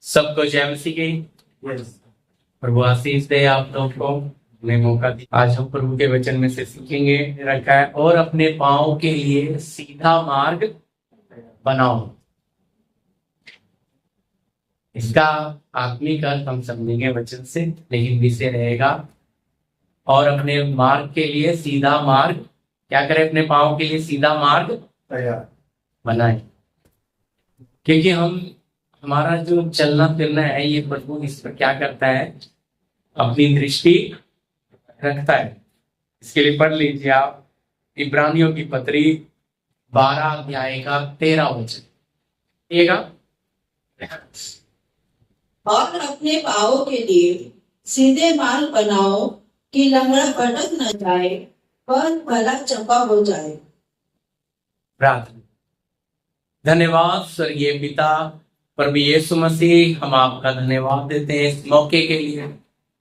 सबको जय मसीह की। प्रभु आशीष दे आप लोग को। ने मौका दिया, आज हम प्रभु के वचन में से सीखेंगे। रखा है और अपने पाँव के लिए सीधा मार्ग बनाओ। इसका आत्मिक अर्थ हम समझेंगे वचन से, लेकिन विषय रहेगा और अपने मार्ग के लिए सीधा मार्ग क्या करें, अपने पाँव के लिए सीधा मार्ग बनाए। क्योंकि हमारा जो चलना फिरना है ये प्रभु इस पर क्या करता है, अपनी दृष्टि रखता है। इसके लिए पढ़ लीजिए आप इब्रानियों की पत्री 12 अध्याय का 13 वचन। और अपने पाँव के लिए सीधे मार्ग बनाओ कि लंगड़ा भटक न जाए पर भला चंगा हो जाए। प्रार्थना। धन्यवाद स्वर्गीय पिता प्रभु यीशु मसीह, हम आपका धन्यवाद देते हैं इस मौके के लिए,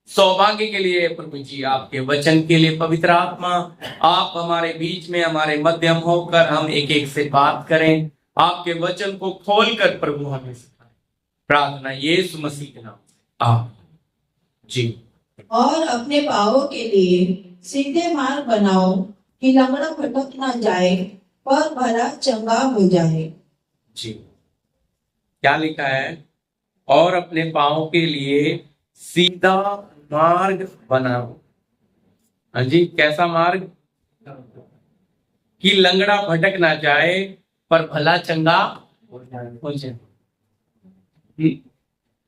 सौभाग्य के लिए। प्रभु जी आपके वचन के लिए पवित्र आत्मा आप हमारे बीच में, हमारे मध्यम होकर हम एक एक से बात करें, आपके वचन को खोलकर प्रभु हमें सिखाएं। प्रार्थना यीशु मसीह के नाम से आमीन जी। और अपने पाँव के लिए सीधे मार्ग बनाओ कि लंगड़ा भटक न जाए पर भला चंगा हो जाए। जी, क्या लिखा है? और अपने पाँव के लिए सीधा मार्ग बनाओ। हाँ जी, कैसा मार्ग? कि लंगड़ा भटक ना जाए पर भला चंगा हो जाए।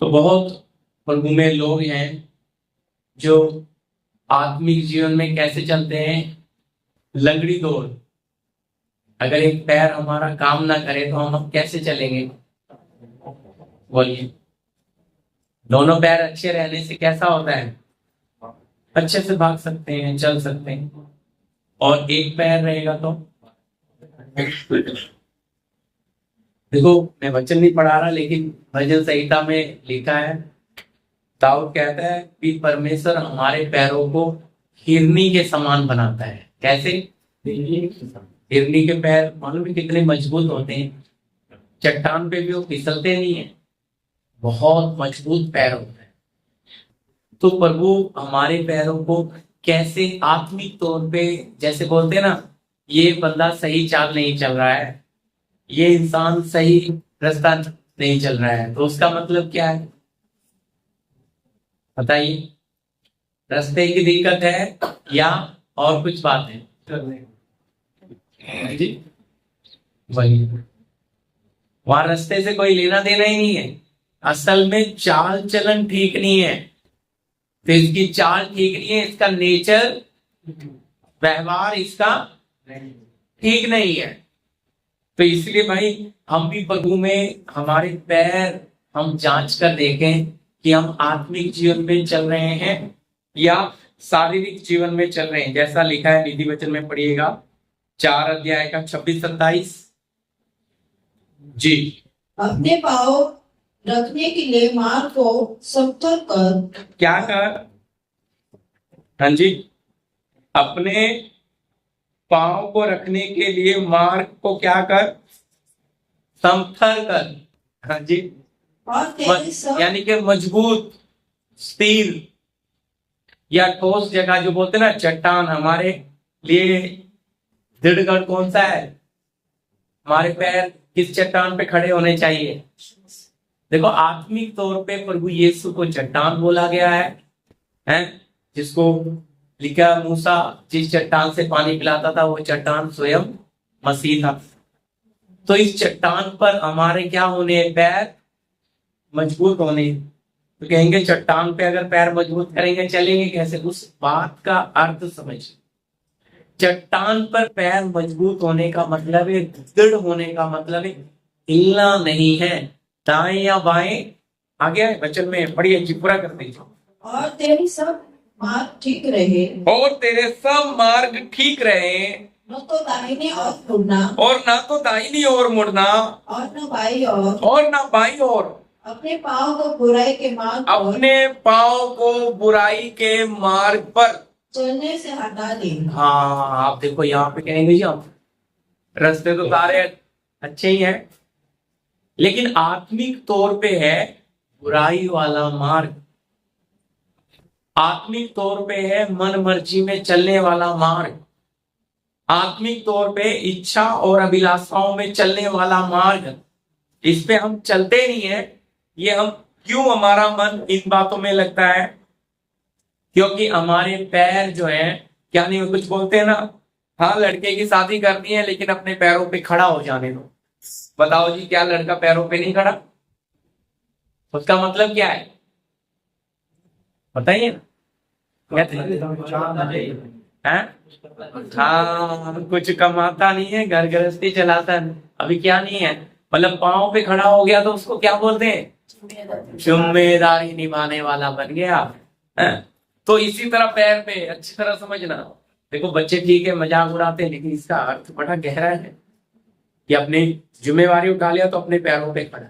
तो बहुत प्रभु में लोग हैं जो आत्मिक जीवन में कैसे चलते हैं, लंगड़ी दौड़। अगर एक पैर हमारा काम ना करे तो हम कैसे चलेंगे? बोलिए। दोनों पैर अच्छे रहने से कैसा होता है? अच्छे से भाग सकते हैं, चल सकते हैं। और एक पैर रहेगा तो देखो, मैं वचन नहीं पढ़ा रहा, लेकिन भजन संहिता में लिखा है, दाऊद कहता है कि परमेश्वर हमारे पैरों को हिरनी के समान बनाता है। कैसे? हिरनी के पैर मालूम है कितने मजबूत होते हैं, चट्टान पे भी वो फिसलते नहीं है, बहुत मजबूत पैर होते हैं। तो प्रभु हमारे पैरों को कैसे आत्मिक तौर पे, जैसे बोलते हैं ना, ये बंदा सही चाल नहीं चल रहा है, ये इंसान सही रास्ता नहीं चल रहा है, तो उसका मतलब क्या है बताइए? रास्ते की दिक्कत है या और कुछ बात है? जी, वही, वहां रास्ते से कोई लेना देना ही नहीं है। असल में चाल चलन ठीक नहीं है। तो इसकी चाल ठीक नहीं है, इसका नेचर, व्यवहार इसका ठीक नहीं है। तो इसलिए भाई हम भी प्रभु में हमारे पैर हम जांच कर देखें कि हम आत्मिक जीवन में चल रहे हैं या शारीरिक जीवन में चल रहे हैं। जैसा लिखा है नीति वचन में, पढ़िएगा 4 अध्याय का 26-27। जी, अपने पाँव रखने के लिए मार्ग को समतल कर। क्या कर? हाँ जी, अपने पाँव को रखने के लिए मार्ग को क्या कर? समथर कर। हाँ जी, यानी कि मजबूत, स्थिर या ठोस जगह, जो बोलते ना चट्टान। हमारे लिए दृढ़ कौन सा है? हमारे पैर किस चट्टान पे खड़े होने चाहिए? देखो, आत्मिक तौर पे प्रभु यीशु को चट्टान बोला गया है, जिसको लिखा मूसा जिस चट्टान से पानी पिलाता था वो चट्टान स्वयं मसीह था। तो इस चट्टान पर हमारे क्या होने? पैर मजबूत होने। तो कहेंगे चट्टान पे अगर पैर मजबूत करेंगे चलेंगे कैसे? उस बात का अर्थ समझ। चट्टान पर पैर मजबूत होने का मतलब है, दृढ़ होने का मतलब है हिलना नहीं है, दाएं या बाएं। आगे वचन में पढ़िए जी, पूरा कर दीजिए। और तेरी सब मार्ग ठीक रहे, और तेरे सब मार्ग ठीक रहे, न तो दाहिने ओर मुड़ना, और ना तो दाहिनी ओर मुड़ना, और न बाई ओर, और ना बाई ओर। अपने पाँव को बुराई के मार्ग, अपने पाँव को बुराई के मार्ग पर चलने से हटा दे। हाँ, आप देखो यहाँ पे कहेंगे जी, आप रास्ते तो सारे अच्छे ही हैं, लेकिन आत्मिक तौर पे है बुराई वाला मार्ग। आत्मिक तौर पे है मन मर्जी में चलने वाला मार्ग। आत्मिक तौर पे इच्छा और अभिलाषाओं में चलने वाला मार्ग, इस पे हम चलते नहीं है। ये हम क्यों, हमारा मन इन बातों में लगता है? क्योंकि हमारे पैर जो है, क्या नहीं, कुछ बोलते हैं ना, हाँ लड़के की शादी करनी है लेकिन अपने पैरों पे खड़ा हो जाने दो। बताओ जी, क्या लड़का पैरों पे नहीं खड़ा? उसका मतलब क्या है बताइए ना। हाँ, कुछ कमाता नहीं है, घर गृहस्थी चलाता है। अभी क्या नहीं है, मतलब पाँव पे खड़ा हो गया तो उसको क्या बोलते हैं? जिम्मेदारी निभाने वाला बन गया। तो इसी तरह पैर पे अच्छी तरह समझना। देखो बच्चे ठीक है मजाक उड़ाते हैं, लेकिन इसका अर्थ बड़ा गहरा है कि अपनी जिम्मेवारी उठा लिया तो अपने पैरों पे खड़ा।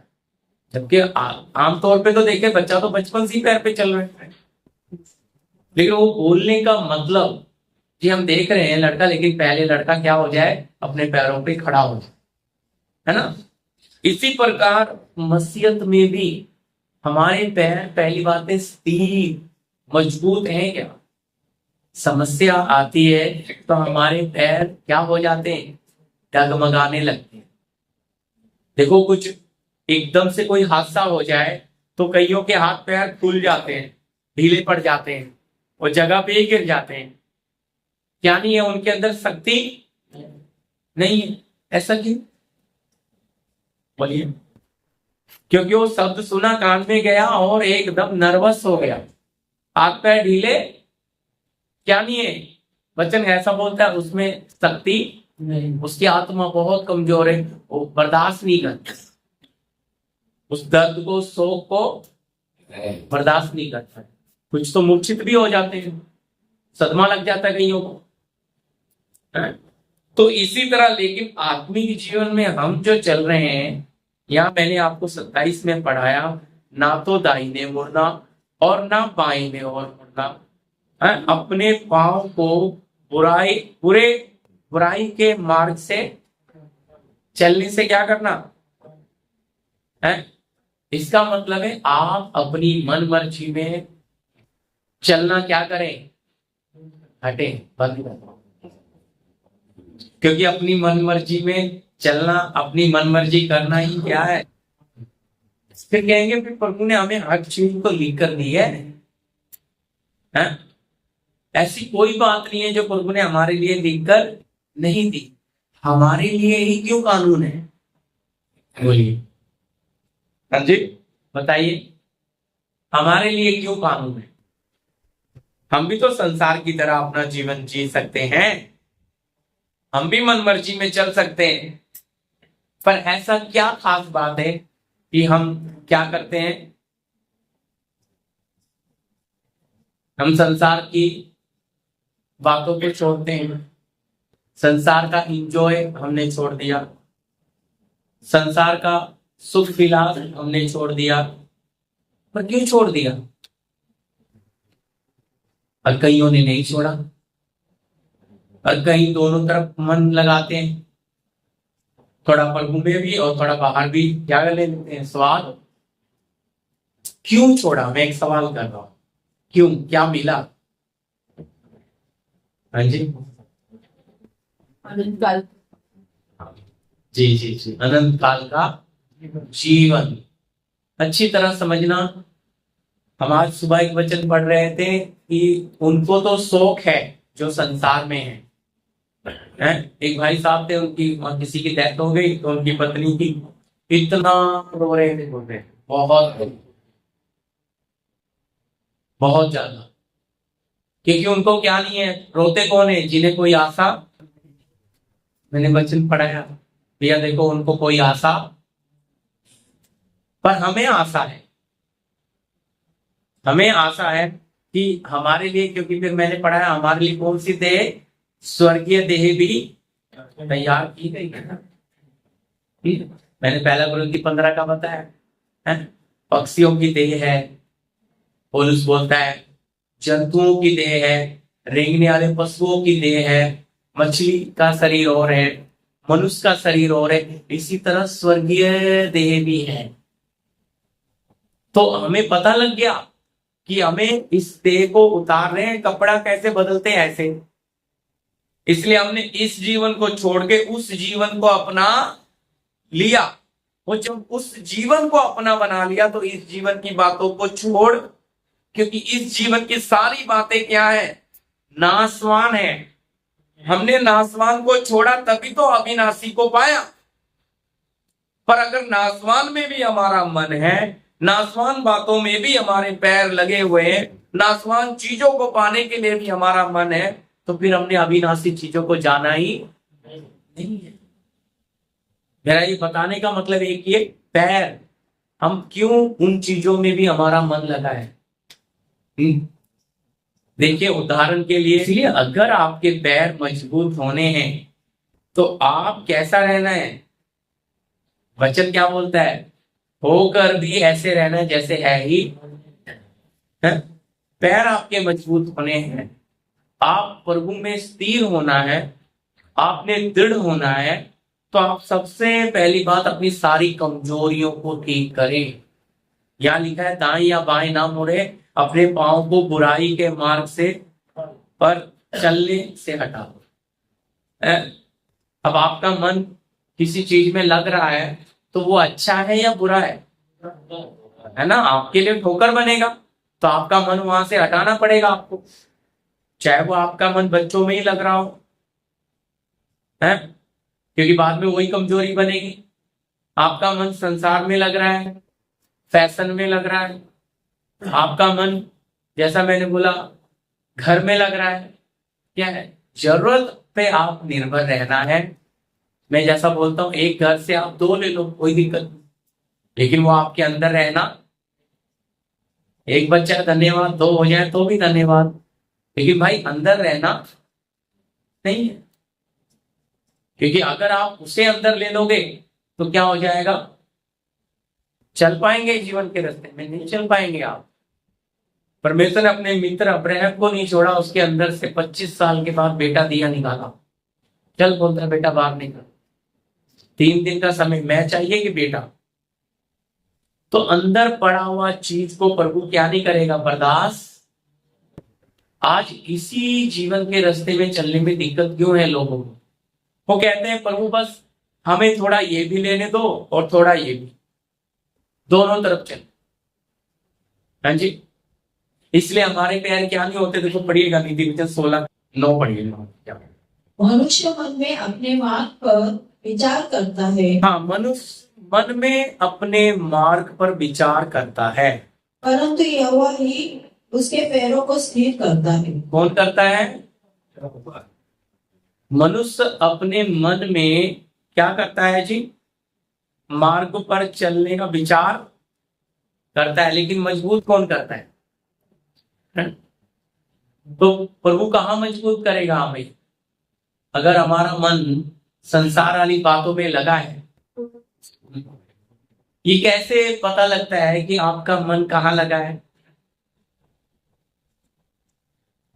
जबकि आमतौर पे तो देखे बच्चा तो बचपन से ही पैर पे चल रहा है, लेकिन वो बोलने का मतलब जी हम देख रहे हैं लड़का, लेकिन पहले लड़का क्या हो जाए, अपने पैरों पे खड़ा हो जाए, है ना। इसी प्रकार मसीहत में भी हमारे पैर पहली बात है स्थिर मजबूत है क्या? समस्या आती है तो हमारे पैर क्या हो जाते हैं? डगमगाने लगते हैं। देखो कुछ एकदम से कोई हादसा हो जाए तो कईयों के हाथ पैर फूल जाते हैं, ढीले पड़ जाते हैं और जगह पे ही गिर जाते हैं। क्या नहीं है, उनके अंदर शक्ति नहीं है। ऐसा क्यों बोलिए? क्योंकि वो शब्द सुना कान में गया और एकदम नर्वस हो गया, हाथ पैर ढीले। क्या नहीं है, वचन ऐसा बोलता है उसमें शक्ति नहीं, उसकी आत्मा बहुत कमजोर है, वो बर्दाश्त नहीं करता उस दर्द को, शोक को बर्दाश्त नहीं करता। कुछ तो मूर्छित भी हो जाते हैं, सदमा लग जाता है कईयों को। तो इसी तरह लेकिन आत्मिक जीवन में हम जो चल रहे हैं, यहाँ मैंने आपको 27 में पढ़ाया, ना तो दाहिने मुड़ना और ना बाईं ओर मुड़ना। अपने पांव को बुराई के मार्ग से चलने से क्या करना है? इसका मतलब है आप अपनी मन मर्जी में चलना क्या करें? हटे, बंद करो। क्योंकि अपनी मन मर्जी में चलना, अपनी मन मर्जी करना ही क्या है? फिर कहेंगे फिर प्रभु ने हमें हर चीज को लिख कर दी है? ऐसी कोई बात नहीं है जो प्रभु ने हमारे लिए लिख कर नहीं दी। हमारे लिए ही क्यों कानून है? बोलिए हाँ जी, बताइए हमारे लिए क्यों कानून है? हम भी तो संसार की तरह अपना जीवन जी सकते हैं, हम भी मन मर्जी में चल सकते हैं, पर ऐसा क्या खास बात है कि हम क्या करते हैं? हम संसार की बातों को छोड़ते हैं, संसार का इंजॉय हमने छोड़ दिया, संसार का सुख विलास हमने छोड़ दिया। पर क्यों छोड़ दिया? और कईयों ने नहीं छोड़ा, और कहीं दोनों तरफ मन लगाते हैं, थोड़ा प्रभु में भी और थोड़ा बाहर भी क्या ले लेते हैं, स्वाद। क्यों छोड़ा? मैं एक सवाल कर रहा हूं, क्यों? क्या मिला? हाँ जी, अनंत काल। जी जी जी, अनंत काल का जीवन। अच्छी तरह समझना। हम आज सुबह एक वचन पढ़ रहे थे कि उनको तो शौक है जो संसार में है। एक भाई साहब थे, उनकी किसी की डेथ हो गई तो उनकी पत्नी की इतना रो रहे थे, बोलते बहुत ज्यादा। क्योंकि उनको क्या नहीं है, रोते कौन है? जिन्हें कोई आशा। मैंने वचन पढ़ाया भैया, देखो उनको कोई आशा, पर हमें आशा है, हमें आशा है कि हमारे लिए, क्योंकि फिर मैंने पढ़ा है हमारे लिए कौन सी देह, स्वर्गीय देह भी तैयार की गई है। मैंने पहला कुरिन्थी 15 का बताया है, पक्षियों की देह है, पौलुस बोलता है, जंतुओं की देह है, रेंगने वाले पशुओं की देह है, मछली का शरीर और है, मनुष्य का शरीर और है, इसी तरह स्वर्गीय देह भी है। तो हमें पता लग गया कि हमें इस देह को उतार रहे हैं, कपड़ा कैसे बदलते हैं ऐसे। इसलिए हमने इस जीवन को छोड़ के उस जीवन को अपना लिया। वो जब उस जीवन को अपना बना लिया तो इस जीवन की बातों को छोड़, क्योंकि इस जीवन की सारी बातें क्या है, नासवान है। हमने नासवान को छोड़ा तभी तो अविनाशी को पाया। पर अगर नासवान में भी हमारा मन है, नासवान बातों में भी हमारे पैर लगे हुए हैं, नासवान चीजों को पाने के लिए भी हमारा मन है, तो फिर हमने अविनाशी चीजों को जाना ही नहीं है। मेरा ये बताने का मतलब एक ये पैर, हम क्यों उन चीजों में भी हमारा मन लगा है। देखिए उदाहरण के लिए, इसलिए अगर आपके पैर मजबूत होने हैं तो आप कैसा रहना है, वचन क्या बोलता है, होकर भी ऐसे रहना जैसे है ही है? पैर आपके मजबूत होने हैं, आप प्रभु में स्थिर होना है, आपने दृढ़ होना है। तो आप सबसे पहली बात अपनी सारी कमजोरियों को ठीक करें। यहाँ लिखा है दाएं या बाएं ना मुड़े, अपने पांव को बुराई के मार्ग से पर चलने से हटाओ। अब आपका मन किसी चीज में लग रहा है तो वो अच्छा है या बुरा है ना, आपके लिए ठोकर बनेगा, तो आपका मन वहां से हटाना पड़ेगा आपको, चाहे वो आपका मन बच्चों में ही लग रहा हो है, क्योंकि बाद में वही कमजोरी बनेगी। आपका मन संसार में लग रहा है, फैशन में लग रहा है, आपका मन जैसा मैंने बोला घर में लग रहा है, क्या है, जरूरत पे आप निर्भर रहना है। मैं जैसा बोलता हूं, एक घर से आप 2 ले लो, कोई दिक्कत नहीं, लेकिन वो आपके अंदर रहना। एक बच्चा धन्यवाद, 2 हो जाए तो भी धन्यवाद, लेकिन भाई अंदर रहना नहीं है। क्योंकि अगर आप उसे अंदर ले लोगे तो क्या हो जाएगा, चल पाएंगे जीवन के रास्ते में, नहीं चल पाएंगे आप। परमेश्वर ने अपने मित्र अब्राहम को नहीं छोड़ा, उसके अंदर से 25 साल के बाद बेटा दिया निकाला। चल बोलता है बेटा बाहर निकल, 3 दिन का समय मैं चाहिए कि बेटा। तो अंदर पड़ा हुआ चीज को प्रभु क्या नहीं करेगा, बर्दाश्त। आज इसी जीवन के रास्ते में चलने में दिक्कत क्यों है लोगों को, वो कहते हैं प्रभु बस हमें थोड़ा ये भी लेने दो और थोड़ा ये भी, दोनों तरफ चल। हाँ जी, इसलिए हमारे पैर क्या नहीं होते, देखो पढ़िएगा नीति वचन 16:9 पढ़िएगा। मनुष्य मन में अपने मार्ग पर विचार करता है, हाँ, मनुष्य मन में अपने मार्ग पर विचार करता है, परंतु यहोवा ही उसके पैरों को स्थिर करता है। कौन करता है, मनुष्य अपने मन में क्या करता है जी, मार्ग पर चलने का विचार करता है, लेकिन मजबूत कौन करता है? तो प्रभु कहाँ मजबूत करेगा हमें, अगर हमारा मन संसार वाली बातों में लगा है। ये कैसे पता लगता है कि आपका मन कहाँ लगा है,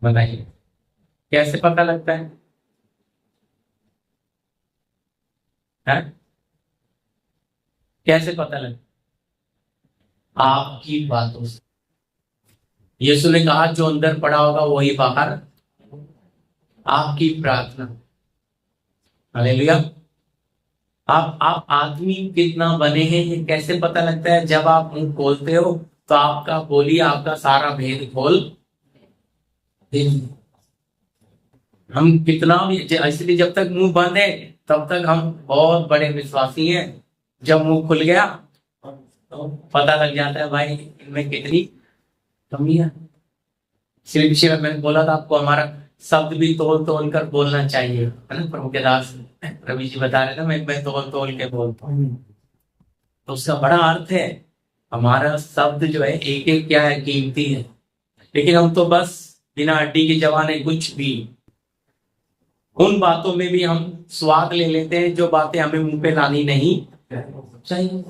बताइए कैसे पता लगता है? कैसे पता लगता? आपकी बातों से। यीशु ने कहा जो अंदर पड़ा होगा वही बाहर, आपकी प्रार्थना। हालेलुया। आप आदमी कितना बने हैं ये कैसे पता लगता है, जब आप मुंह खोलते हो तो आपका बोली आपका सारा भेद खोल। हम कितना भी, इसलिए जब तक मुंह बंद है तब तक हम बहुत बड़े विश्वासी हैं, जब मुंह खुल गया तो पता लग जाता है भाई इनमें कितनी कमी है। इसलिए विषय में मैंने बोला था आपको, हमारा शब्द भी तोल तोल कर बोलना चाहिए, है ना। प्रभु के दास रवि जी बता रहे थे, मैं तोल तोल के बोलता हूँ, तो उसका बड़ा अर्थ है। हमारा शब्द जो है एक एक क्या है, कीमती है, लेकिन हम तो बस बिना हड्डी के जवाने कुछ भी, उन बातों में भी हम स्वाद ले लेते हैं जो बातें हमें मुंह पे लानी नहीं चाहिए,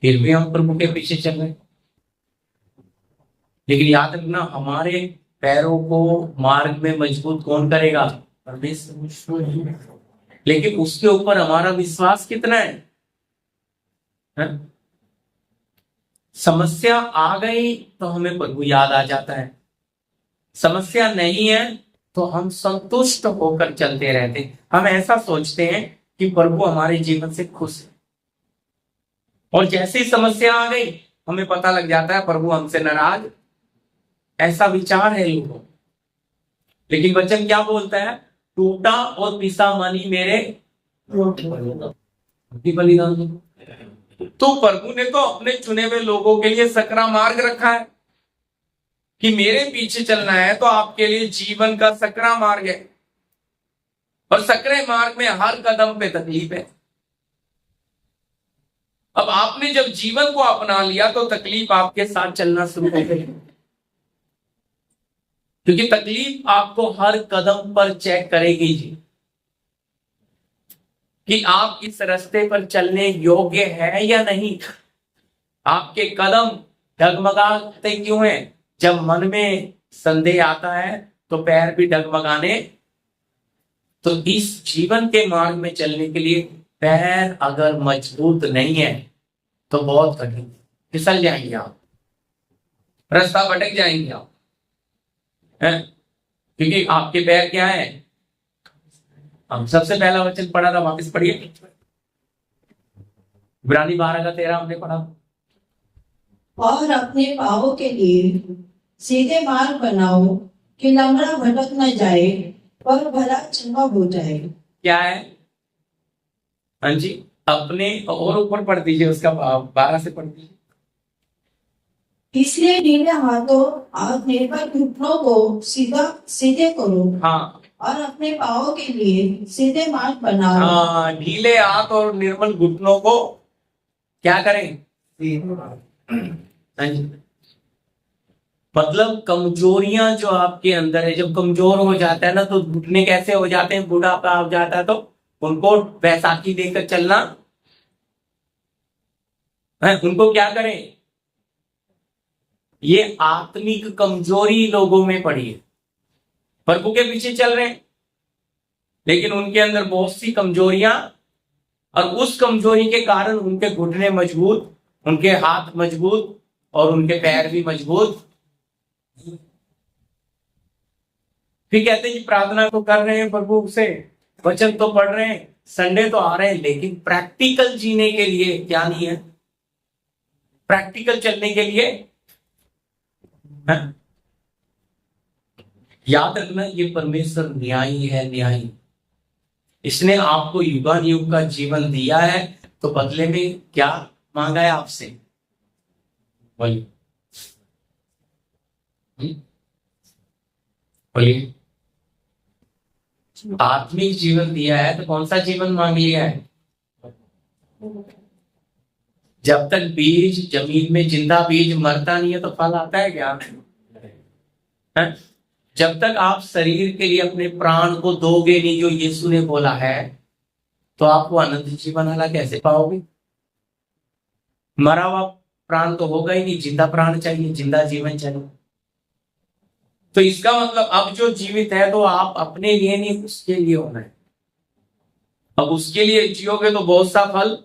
फिर भी हम प्रभु के पीछे चल रहे। लेकिन याद रखना, हमारे पैरों को मार्ग में मजबूत कौन करेगा, परमेश्वर। लेकिन उसके ऊपर हमारा विश्वास कितना है? समस्या आ गई तो हमें प्रभु याद आ जाता है, समस्या नहीं है तो हम संतुष्ट होकर चलते रहते हैं। हम ऐसा सोचते हैं कि प्रभु हमारे जीवन से खुश है, और जैसे ही समस्या आ गई हमें पता लग जाता है प्रभु हमसे नाराज। ऐसा विचार है लोगों। लेकिन वचन क्या बोलता है? टूटा और पिसा मनी मेरे बलिदान। तो प्रभु ने तो अपने चुने हुए लोगों के लिए सकरा मार्ग रखा है कि मेरे पीछे चलना है तो आपके लिए जीवन का सकरा मार्ग है, और सकरे मार्ग में हर कदम पे तकलीफ है। अब आपने जब जीवन को अपना लिया तो तकलीफ आपके साथ चलना शुरू हो गई, क्योंकि तकलीफ आपको हर कदम पर चेक करेगी जी कि आप इस रास्ते पर चलने योग्य है या नहीं। आपके कदम डगमगाते क्यों हैं? जब मन में संदेह आता है तो पैर भी डगमगाने। तो इस जीवन के मार्ग में चलने के लिए पैर अगर मजबूत नहीं है तो बहुत कठिन, फिसल जाएंगे आप, रास्ता भटक जाएंगे आप, है? क्योंकि आपके पैर क्या है? हम सबसे पहला वचन पढ़ा था, वापस पढ़िए, इब्रानी 12:13 हमने पढ़ा। और अपने पाँवों के लिए सीधे मार्ग बनाओ कि लंगड़ा भटक न जाए पर भला चंगा हो जाए। क्या है? हाँ जी, अपने, और ऊपर पढ़ दीजिए उसका 12 से पढ़ दीजिए। इसलिए ढीले हाथों और निर्बल घुटनों को सीधे करो। हाँ, और अपने पाँवों के लिए सीधे मार्ग बनाओ। हाँ, ढीले हाथ और निर्मल घुटनों को क्या करें? हाँ जी। मतलब कमजोरियां जो आपके अंदर है, जब कमजोर हो जाता है ना तो घुटने कैसे हो जाते हैं, बुढ़ापा हो जाता है तो उनको बैसाखी देकर चलना है। उनको क्या करें? ये आत्मिक कमजोरी लोगों में पड़ी है। प्रभु के पीछे चल रहे हैं लेकिन उनके अंदर बहुत सी कमजोरियां, और उस कमजोरी के कारण उनके घुटने मजबूत, उनके हाथ मजबूत और उनके पैर भी मजबूत। फिर कहते हैं कि प्रार्थना तो कर रहे हैं प्रभु से, वचन तो पढ़ रहे हैं, संडे तो आ रहे हैं, लेकिन प्रैक्टिकल जीने के लिए क्या नहीं है? प्रैक्टिकल चलने के लिए है? याद रखना, ये परमेश्वर न्यायी है, न्यायी। इसने आपको युगानुयुग का जीवन दिया है तो बदले में क्या मांगा है आपसे? बोलिए, बोलिए। आत्मिक जीवन दिया है तो कौन सा जीवन मांग लिया है? जब तक बीज जमीन में, जिंदा बीज मरता नहीं है तो फल आता है क्या? है? जब तक आप शरीर के लिए अपने प्राण को दोगे नहीं, जो यीशु ने बोला है, तो आपको अनंत जीवन वाला कैसे पाओगे? मरा हुआ प्राण तो होगा ही नहीं, जिंदा प्राण चाहिए, जिंदा जीवन चाहिए। तो इसका मतलब अब जो जीवित है तो आप अपने लिए नहीं, उसके लिए होना है। अब उसके लिए जियोगे तो बहुत सा फल।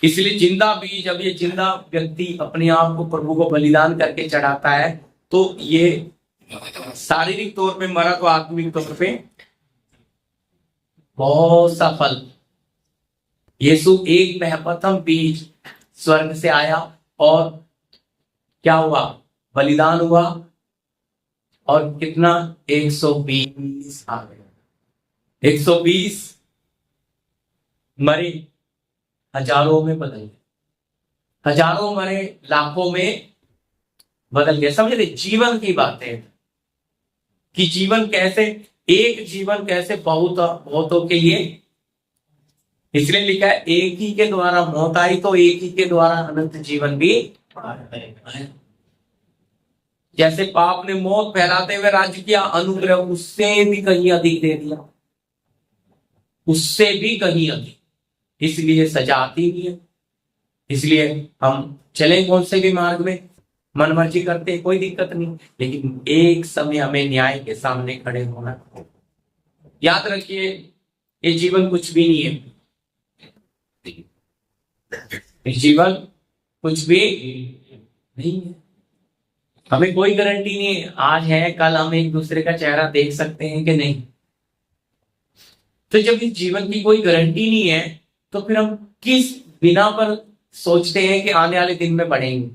इसलिए जिंदा बीज, अब ये जिंदा व्यक्ति अपने आप को प्रभु को बलिदान करके चढ़ाता है तो ये शारीरिक तौर पे मरा तो आत्मिक तौर पे बहुत सा फल। यीशु एक महत्वतम बीज स्वर्ग से आया और क्या हुआ? बलिदान हुआ, और कितना? 120 आ गए। 120 मरे, हजारों में बदल गए, हजारों मरे, लाखों में बदल गए। समझ रहे? जीवन की बातें कि जीवन कैसे, एक जीवन कैसे बहुतों के लिए। इसलिए लिखा है एक ही के द्वारा मौत आई तो एक ही के द्वारा अनंत जीवन भी। जैसे पाप ने मौत फैलाते हुए राज्य किया, अनुग्रह उससे भी कहीं अधिक दे दिया, उससे भी कहीं अधिक। इसलिए सजा आती भी है। इसलिए हम चले कौन से भी मार्ग में, मन मर्जी करते कोई दिक्कत नहीं, लेकिन एक समय हमें न्याय के सामने खड़े होना। याद रखिए, ये जीवन कुछ भी नहीं है। जीवन कुछ भी नहीं है। हमें कोई गारंटी नहीं है, आज है कल हम एक दूसरे का चेहरा देख सकते हैं कि नहीं। तो जब इस जीवन की कोई गारंटी नहीं है तो फिर हम किस बिना पर सोचते हैं कि आने वाले दिन में बढ़ेंगे।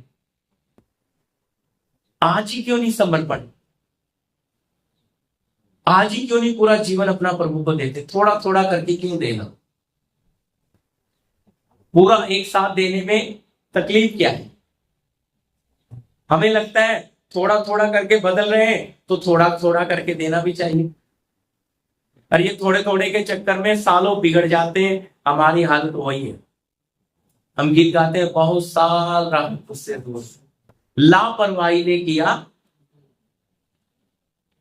आज ही क्यों नहीं समर्पण, आज ही क्यों नहीं पूरा जीवन अपना प्रभु को देते, थोड़ा थोड़ा करके क्यों देना। पूरा एक साथ देने में तकलीफ क्या है। हमें लगता है थोड़ा थोड़ा करके बदल रहे हैं तो थोड़ा थोड़ा करके देना भी चाहिए। और ये थोड़े थोड़े के चक्कर में सालों बिगड़ जाते हैं। हमारी हालत वही है। हम गीत गाते हैं, बहुत साल रहा उससे दूर, लापरवाही ने किया।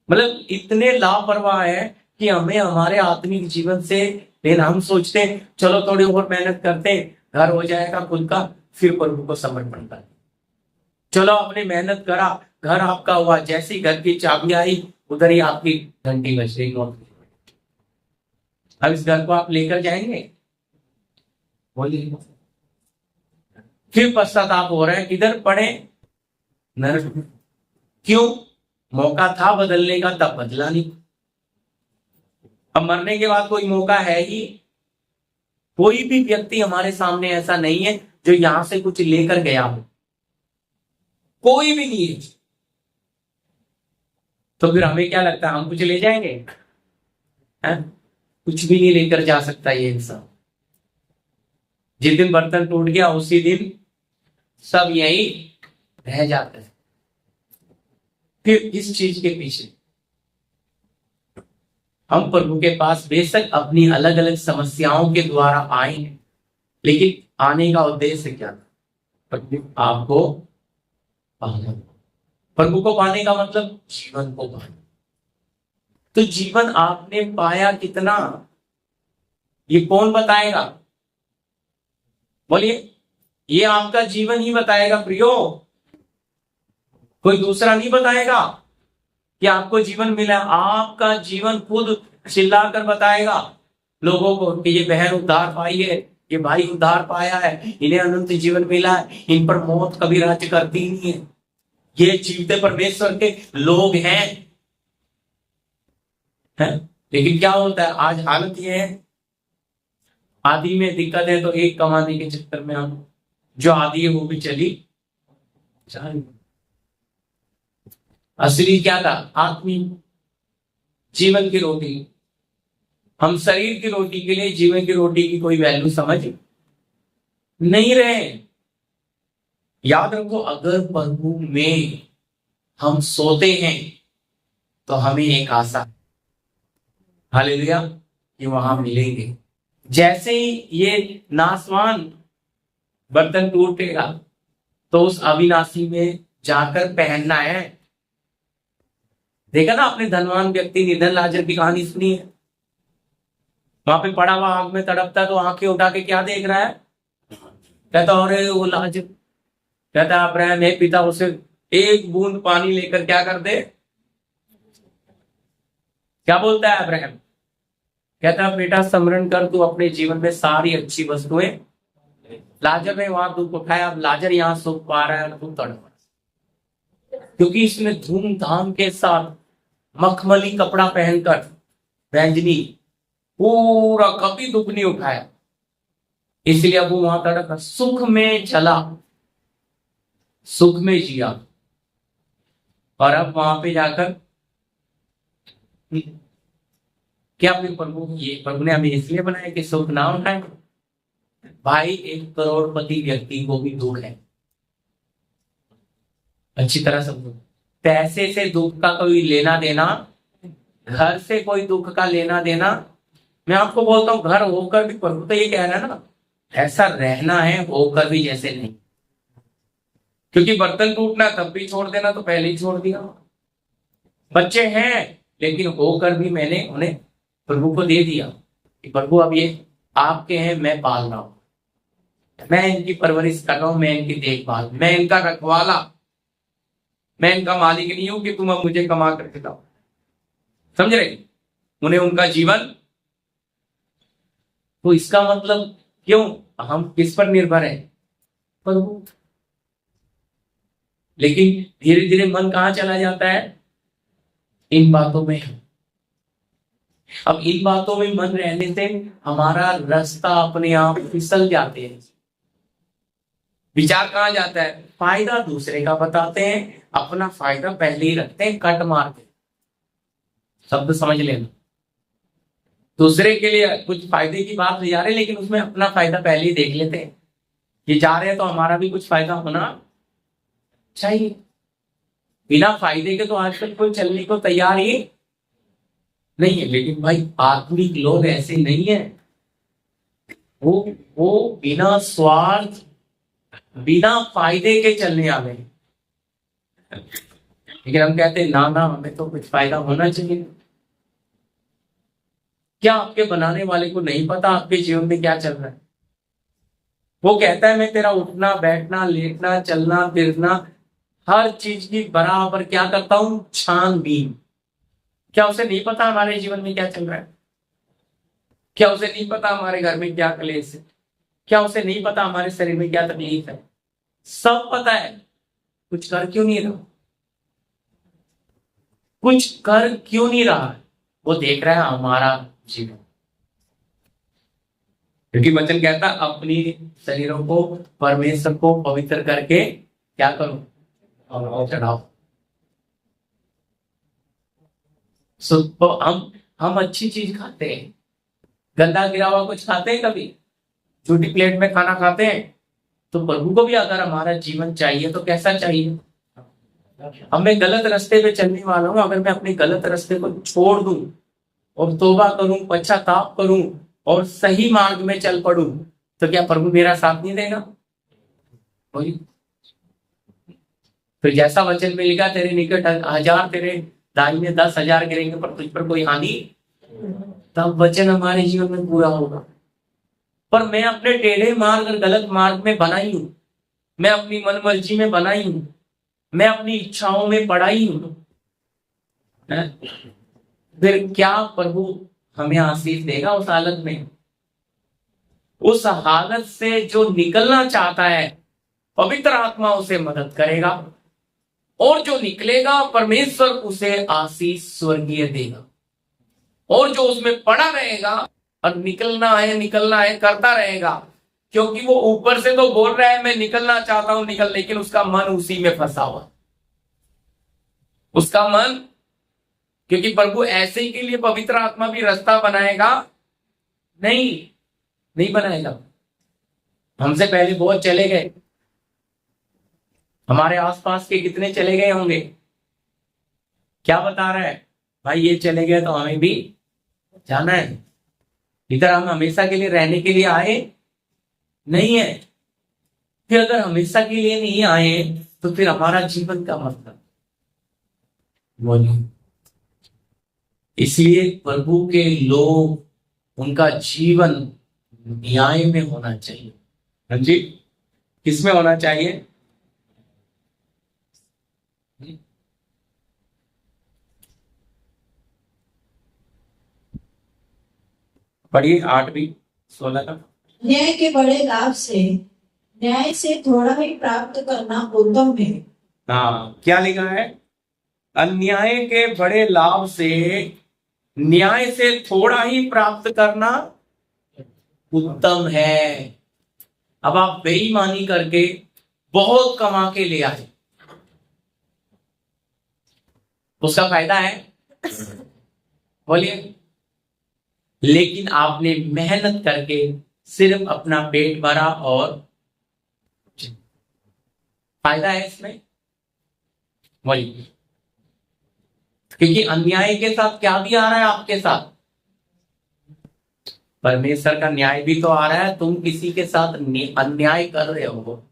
मतलब इतने लापरवाह है कि हमें हमारे आत्मिक जीवन से लेना। हम सोचते हैं चलो थोड़ी और मेहनत करते हैं, घर हो जाएगा खुद का, फिर प्रभु को समर्पण कर। चलो आपने मेहनत करा, घर आपका हुआ, जैसी घर की चाबी आई उधर ही आपकी घंटी बज रही। अब इस घर को आप लेकर जाएंगे, बोलिए। फिर पश्चाताप हो रहा है, किधर पड़े, नरक। क्यों? मौका था बदलने का, तब बदला नहीं। अब मरने के बाद कोई मौका है ही। कोई भी व्यक्ति हमारे सामने ऐसा नहीं है जो यहां से कुछ लेकर गया हो, कोई भी नहीं है। तो फिर हमें क्या लगता है हम कुछ ले जाएंगे? है? कुछ भी नहीं लेकर जा सकता ये इंसान। जिस दिन बर्तन टूट गया उसी दिन सब यही रह जाते हैं। फिर इस चीज के पीछे हम प्रभु के पास बेशक अपनी अलग अलग समस्याओं के द्वारा आए, लेकिन आने का उद्देश्य क्या था? प्रभु आपको पाना। प्रभु को पाने का मतलब जीवन को पाना। तो जीवन आपने पाया कितना, ये कौन बताएगा? बोलिए, ये आपका जीवन ही बताएगा प्रियो, कोई दूसरा नहीं बताएगा कि आपको जीवन मिला। आपका जीवन खुद चिल्लाकर बताएगा लोगों को कि ये बहन उद्धार पाई है, ये भाई उद्धार पाया है, इन्हें अनंत जीवन मिला है, इन पर मौत कभी राज्य करती नहीं है, ये जीवते परमेश्वर के लोग हैं। लेकिन क्या होता है आज हालत ये है, आदि में दिक्कत है तो एक कमाने के चक्कर में हम जो आदि है वो भी चली जाए। असली क्या था? आत्मिक जीवन की रोटी। हम शरीर की रोटी के लिए जीवन की रोटी की कोई वैल्यू समझ नहीं रहे। याद रखो, अगर प्रभु में हम सोते हैं तो हमें एक आशा, हालेलुया, कि वहां मिलेंगे। जैसे ही ये नासवान बर्तन टूटेगा तो उस अविनाशी में जाकर पहनना है। देखा ना आपने धनवान व्यक्ति निधन लाजर की कहानी सुनी है? वहां पे पड़ा हुआ आग में तड़पता तो आंखें उठा के क्या देख रहा है? कहता अरे वो लाजर, कहता अब्राहम हे पिता उसे एक बूंद पानी लेकर क्या कर दे। क्या बोलता है अब्राहम? कहता बेटा स्मरण कर, तू अपने जीवन में सारी अच्छी वस्तुएं। लाजर ने वहां दुख उठाया, अब लाजर यहां सुख पा रहा है और तू तड़प, क्योंकि इसने धूमधाम के साथ मखमली कपड़ा पहनकर बैंजनी पूरा कभी दुख नहीं उठाया, इसलिए अब वो वहां तड़प, सुख में चला, सुख में जिया। और अब वहां पे जाकर क्या फिर प्रभु ने हमें इसलिए बनाया कि सुख ना उठाए? भाई, एक करोड़पति व्यक्ति को भी दुख है, अच्छी तरह समझो। पैसे से दुख का कोई लेना देना, घर से कोई दुख का लेना देना। मैं आपको बोलता हूं, घर होकर भी प्रभु तो ये कह रहा है ना, ऐसा रहना है होकर भी जैसे नहीं। क्योंकि बर्तन टूटना तब भी छोड़ देना तो पहले ही छोड़ दिया। बच्चे हैं लेकिन होकर भी मैंने उन्हें प्रभु को दे दिया कि प्रभु अब ये आपके हैं, मैं पाल रहा हूं, मैं इनकी परवरिश कर रहा हूं, मैं इनकी देखभाल, मैं इनका रखवाला, मैं इनका मालिक नहीं हूं कि तुम अब मुझे कमा करके लाओ। समझ रहे? उन्हें उनका जीवन। तो इसका मतलब क्यों हम किस पर निर्भर है? प्रभु। लेकिन धीरे धीरे मन कहाँ चला जाता है? इन बातों में। अब इन बातों में मन रहने से हमारा रास्ता अपने आप फिसल जाते हैं। विचार कहाँ जाता है? फायदा दूसरे का बताते हैं, अपना फायदा पहले ही रखते हैं, कट मार के। शब्द समझ लेना, दूसरे के लिए कुछ फायदे की बात ले जा रहे हैं, लेकिन उसमें अपना फायदा पहले ही देख लेते हैं। ये जा रहे हैं तो हमारा भी कुछ फायदा होना चाहिए। बिना फायदे के तो आजकल कोई चलने को तैयार ही नहीं है। लेकिन भाई आत्मिक लोग ऐसे नहीं है। वो बिना स्वार्थ, बिना फायदे के चलने वाले हैं। लेकिन हम कहते हैं ना ना, हमें तो कुछ फायदा होना चाहिए। क्या आपके बनाने वाले को नहीं पता आपके जीवन में क्या चल रहा है? वो कहता है मैं तेरा उठना बैठना लेटना चलना फिरना हर चीज की बराबर क्या करता हूं, छानबीन। क्या उसे नहीं पता हमारे जीवन में क्या चल रहा है? क्या उसे नहीं पता हमारे घर में क्या क्लेश है? क्या उसे नहीं पता हमारे शरीर में क्या तकलीफ है? सब पता है, कुछ कर क्यों नहीं रहा? कुछ कर क्यों नहीं रहा? वो देख रहा है हमारा जीवन। क्योंकि वचन कहता है अपनी शरीरों को परमेश्वर को पवित्र करके क्या करो और चढ़ाओ। तो हम अच्छी चीज खाते हैं, गंदा गिरा हुआ कुछ खाते हैं? कभी छोटी प्लेट में खाना खाते हैं? तो प्रभु को भी अगर हमारा जीवन चाहिए तो कैसा चाहिए? अब मैं गलत रास्ते पे चलने वाला हूं, अगर मैं अपने गलत रास्ते को छोड़ दूं और तौबा करूं, पश्चाताप करूं और सही मार्ग में चल पड़ूं, तो क्या प्रभु मेरा साथ नहीं देगा? फिर जैसा वचन में लिखा, तेरे निकट 1000 तेरे दाहिने 10,000 गिरेंगे पर तुझ पर कोई हानि, तब वचन हमारे जीवन में पूरा होगा। पर मैं अपने टेढ़े मार्ग और गलत मार्ग में बनाई हूं, मैं अपनी मनमर्जी में बनाई हूं, मैं अपनी इच्छाओं में पढ़ाई हूं, फिर क्या प्रभु हमें आशीष देगा उस हालत में? उस हालत से जो निकलना चाहता है पवित्र आत्मा उसे मदद करेगा, और जो निकलेगा परमेश्वर उसे आशीष स्वर्गीय देगा। और जो उसमें पड़ा रहेगा और निकलना है करता रहेगा, क्योंकि वो ऊपर से तो बोल रहा है मैं निकलना चाहता हूं निकल, लेकिन उसका मन उसी में फंसा हुआ। उसका मन, क्योंकि प्रभु ऐसे ही के लिए पवित्र आत्मा भी रास्ता बनाएगा नहीं बनाएगा। हमसे पहले बहुत चले गए, हमारे आसपास के कितने चले गए होंगे? क्या बता रहा है भाई, ये चले गए तो हमें भी जाना है। इधर हम हमेशा के लिए रहने के लिए आए नहीं है। फिर अगर हमेशा के लिए नहीं आए तो फिर हमारा जीवन का मतलब बोलिए। इसलिए प्रभु के लोग, उनका जीवन न्याय में होना चाहिए। हाँ जी, किसमें होना चाहिए? पढ़िए 8-16 का। न्याय के बड़े लाभ से न्याय से थोड़ा ही प्राप्त करना उत्तम है। हाँ, क्या लिखा है? अन्याय के बड़े लाभ से न्याय से थोड़ा ही प्राप्त करना उत्तम है। अब आप बेईमानी करके बहुत कमा के ले आए, उसका फायदा है? बोलिए। लेकिन आपने मेहनत करके सिर्फ अपना पेट भरा, और फायदा है इसमें? बोलिए। क्योंकि अन्याय के साथ क्या भी आ रहा है आपके साथ? परमेश्वर का न्याय भी तो आ रहा है। तुम किसी के साथ अन्याय कर रहे हो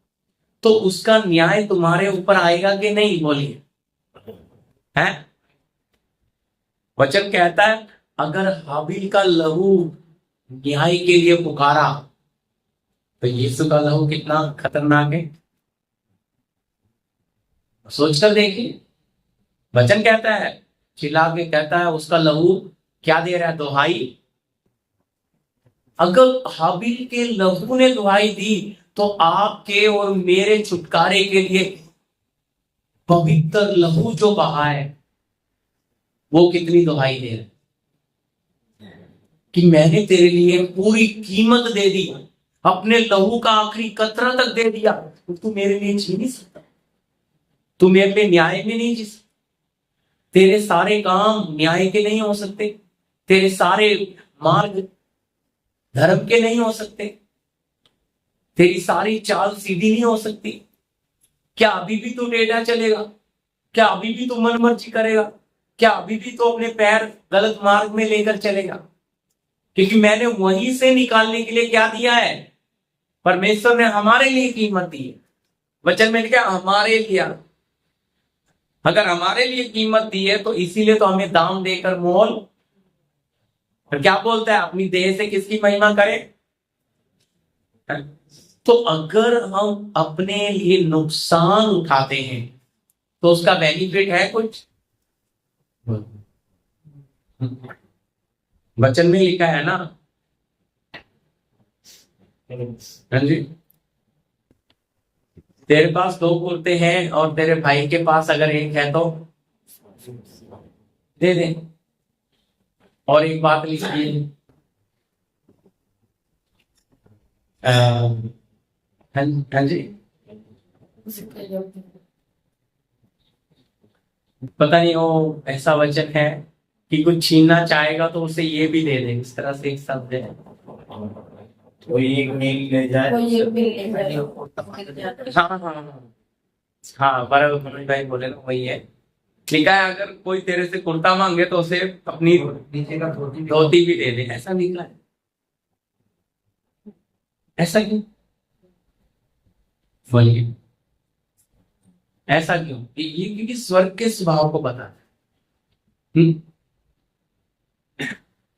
तो उसका न्याय तुम्हारे ऊपर आएगा कि नहीं? बोलिए। है वचन कहता है अगर हाबिल का लहू न्याय के लिए पुकारा तो यीशु का लहू कितना खतरनाक है, सोचकर देखिए। वचन कहता है, चिल्ला के कहता है, उसका लहू क्या दे रहा है? दुहाई। अगर हाबिल के लहू ने दुहाई दी तो आपके और मेरे छुटकारे के लिए पवित्र लहू जो बहा है वो कितनी दुहाई दे रहा है कि मैंने तेरे लिए पूरी कीमत दे दी, अपने लहू का आखिरी कतरा तक दे दिया, तो तू मेरे लिए जी नहीं सकता, तू मेरे लिए न्याय में नहीं जी सकता। तेरे सारे काम न्याय के नहीं हो सकते, तेरे सारे मार्ग धर्म के नहीं हो सकते, तेरी सारी चाल सीधी नहीं हो सकती। क्या अभी भी तू टेढ़ा चलेगा? क्या अभी भी तू मनमर्जी करेगा? क्या अभी भी तू अपने पैर गलत मार्ग में लेकर चलेगा? क्योंकि मैंने वहीं से निकालने के लिए क्या दिया है? परमेश्वर ने हमारे लिए कीमत दी है। वचन में क्या हमारे लिए? अगर हमारे लिए कीमत दी है तो इसीलिए तो हमें दाम देकर मोल। और क्या बोलता है? अपनी देह से किसकी महिमा करें? तो अगर हम अपने लिए नुकसान उठाते हैं तो उसका बेनिफिट है कुछ? वचन में लिखा है ना, हाँ जी, तेरे पास 2 कुर्ते हैं और तेरे भाई के पास अगर एक है तो दे दे। और एक बात लिखिए, हाँ जी, पता नहीं वो ऐसा वचन है कि कुछ छीनना चाहेगा तो उसे ये भी दे दे, इस तरह से एक शब्द है। कोई एक मील ले जाए, हाँ हाँ हाँ हाँ, बराबर मनोज भाई बोले ना, वही है। लिखा है अगर कोई तेरे से कुर्ता मांगे तो उसे अपनी नीचे का धोती भी दे दे, ऐसा निकला है। ऐसा क्यों? बोलिए, ऐसा क्यों? ये क्योंकि स्वर्ग के स्वभाव को बताता है।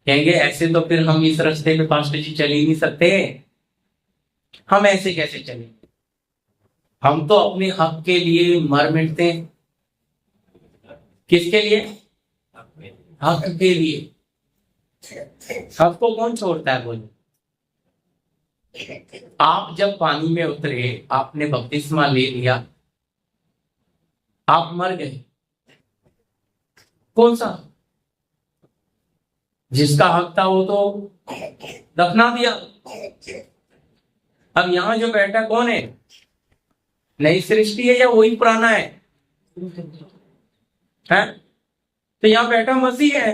कहेंगे ऐसे तो फिर हम इस रास्ते पे पास्टर जी चल ही नहीं सकते, हम ऐसे कैसे चलेंगे? हम तो अपने हक के लिए मर मिटते हैं। किसके लिए? हक के लिए। हक को कौन छोड़ता है? बोले, आप जब पानी में उतरे, आपने बपतिस्मा ले लिया, आप मर गए। कौन सा? जिसका हक था वो तो दफना दिया। अब यहां जो बैठा कौन है? नई सृष्टि है या वही पुराना है? हैं? तो यहां बैठा मसीह है।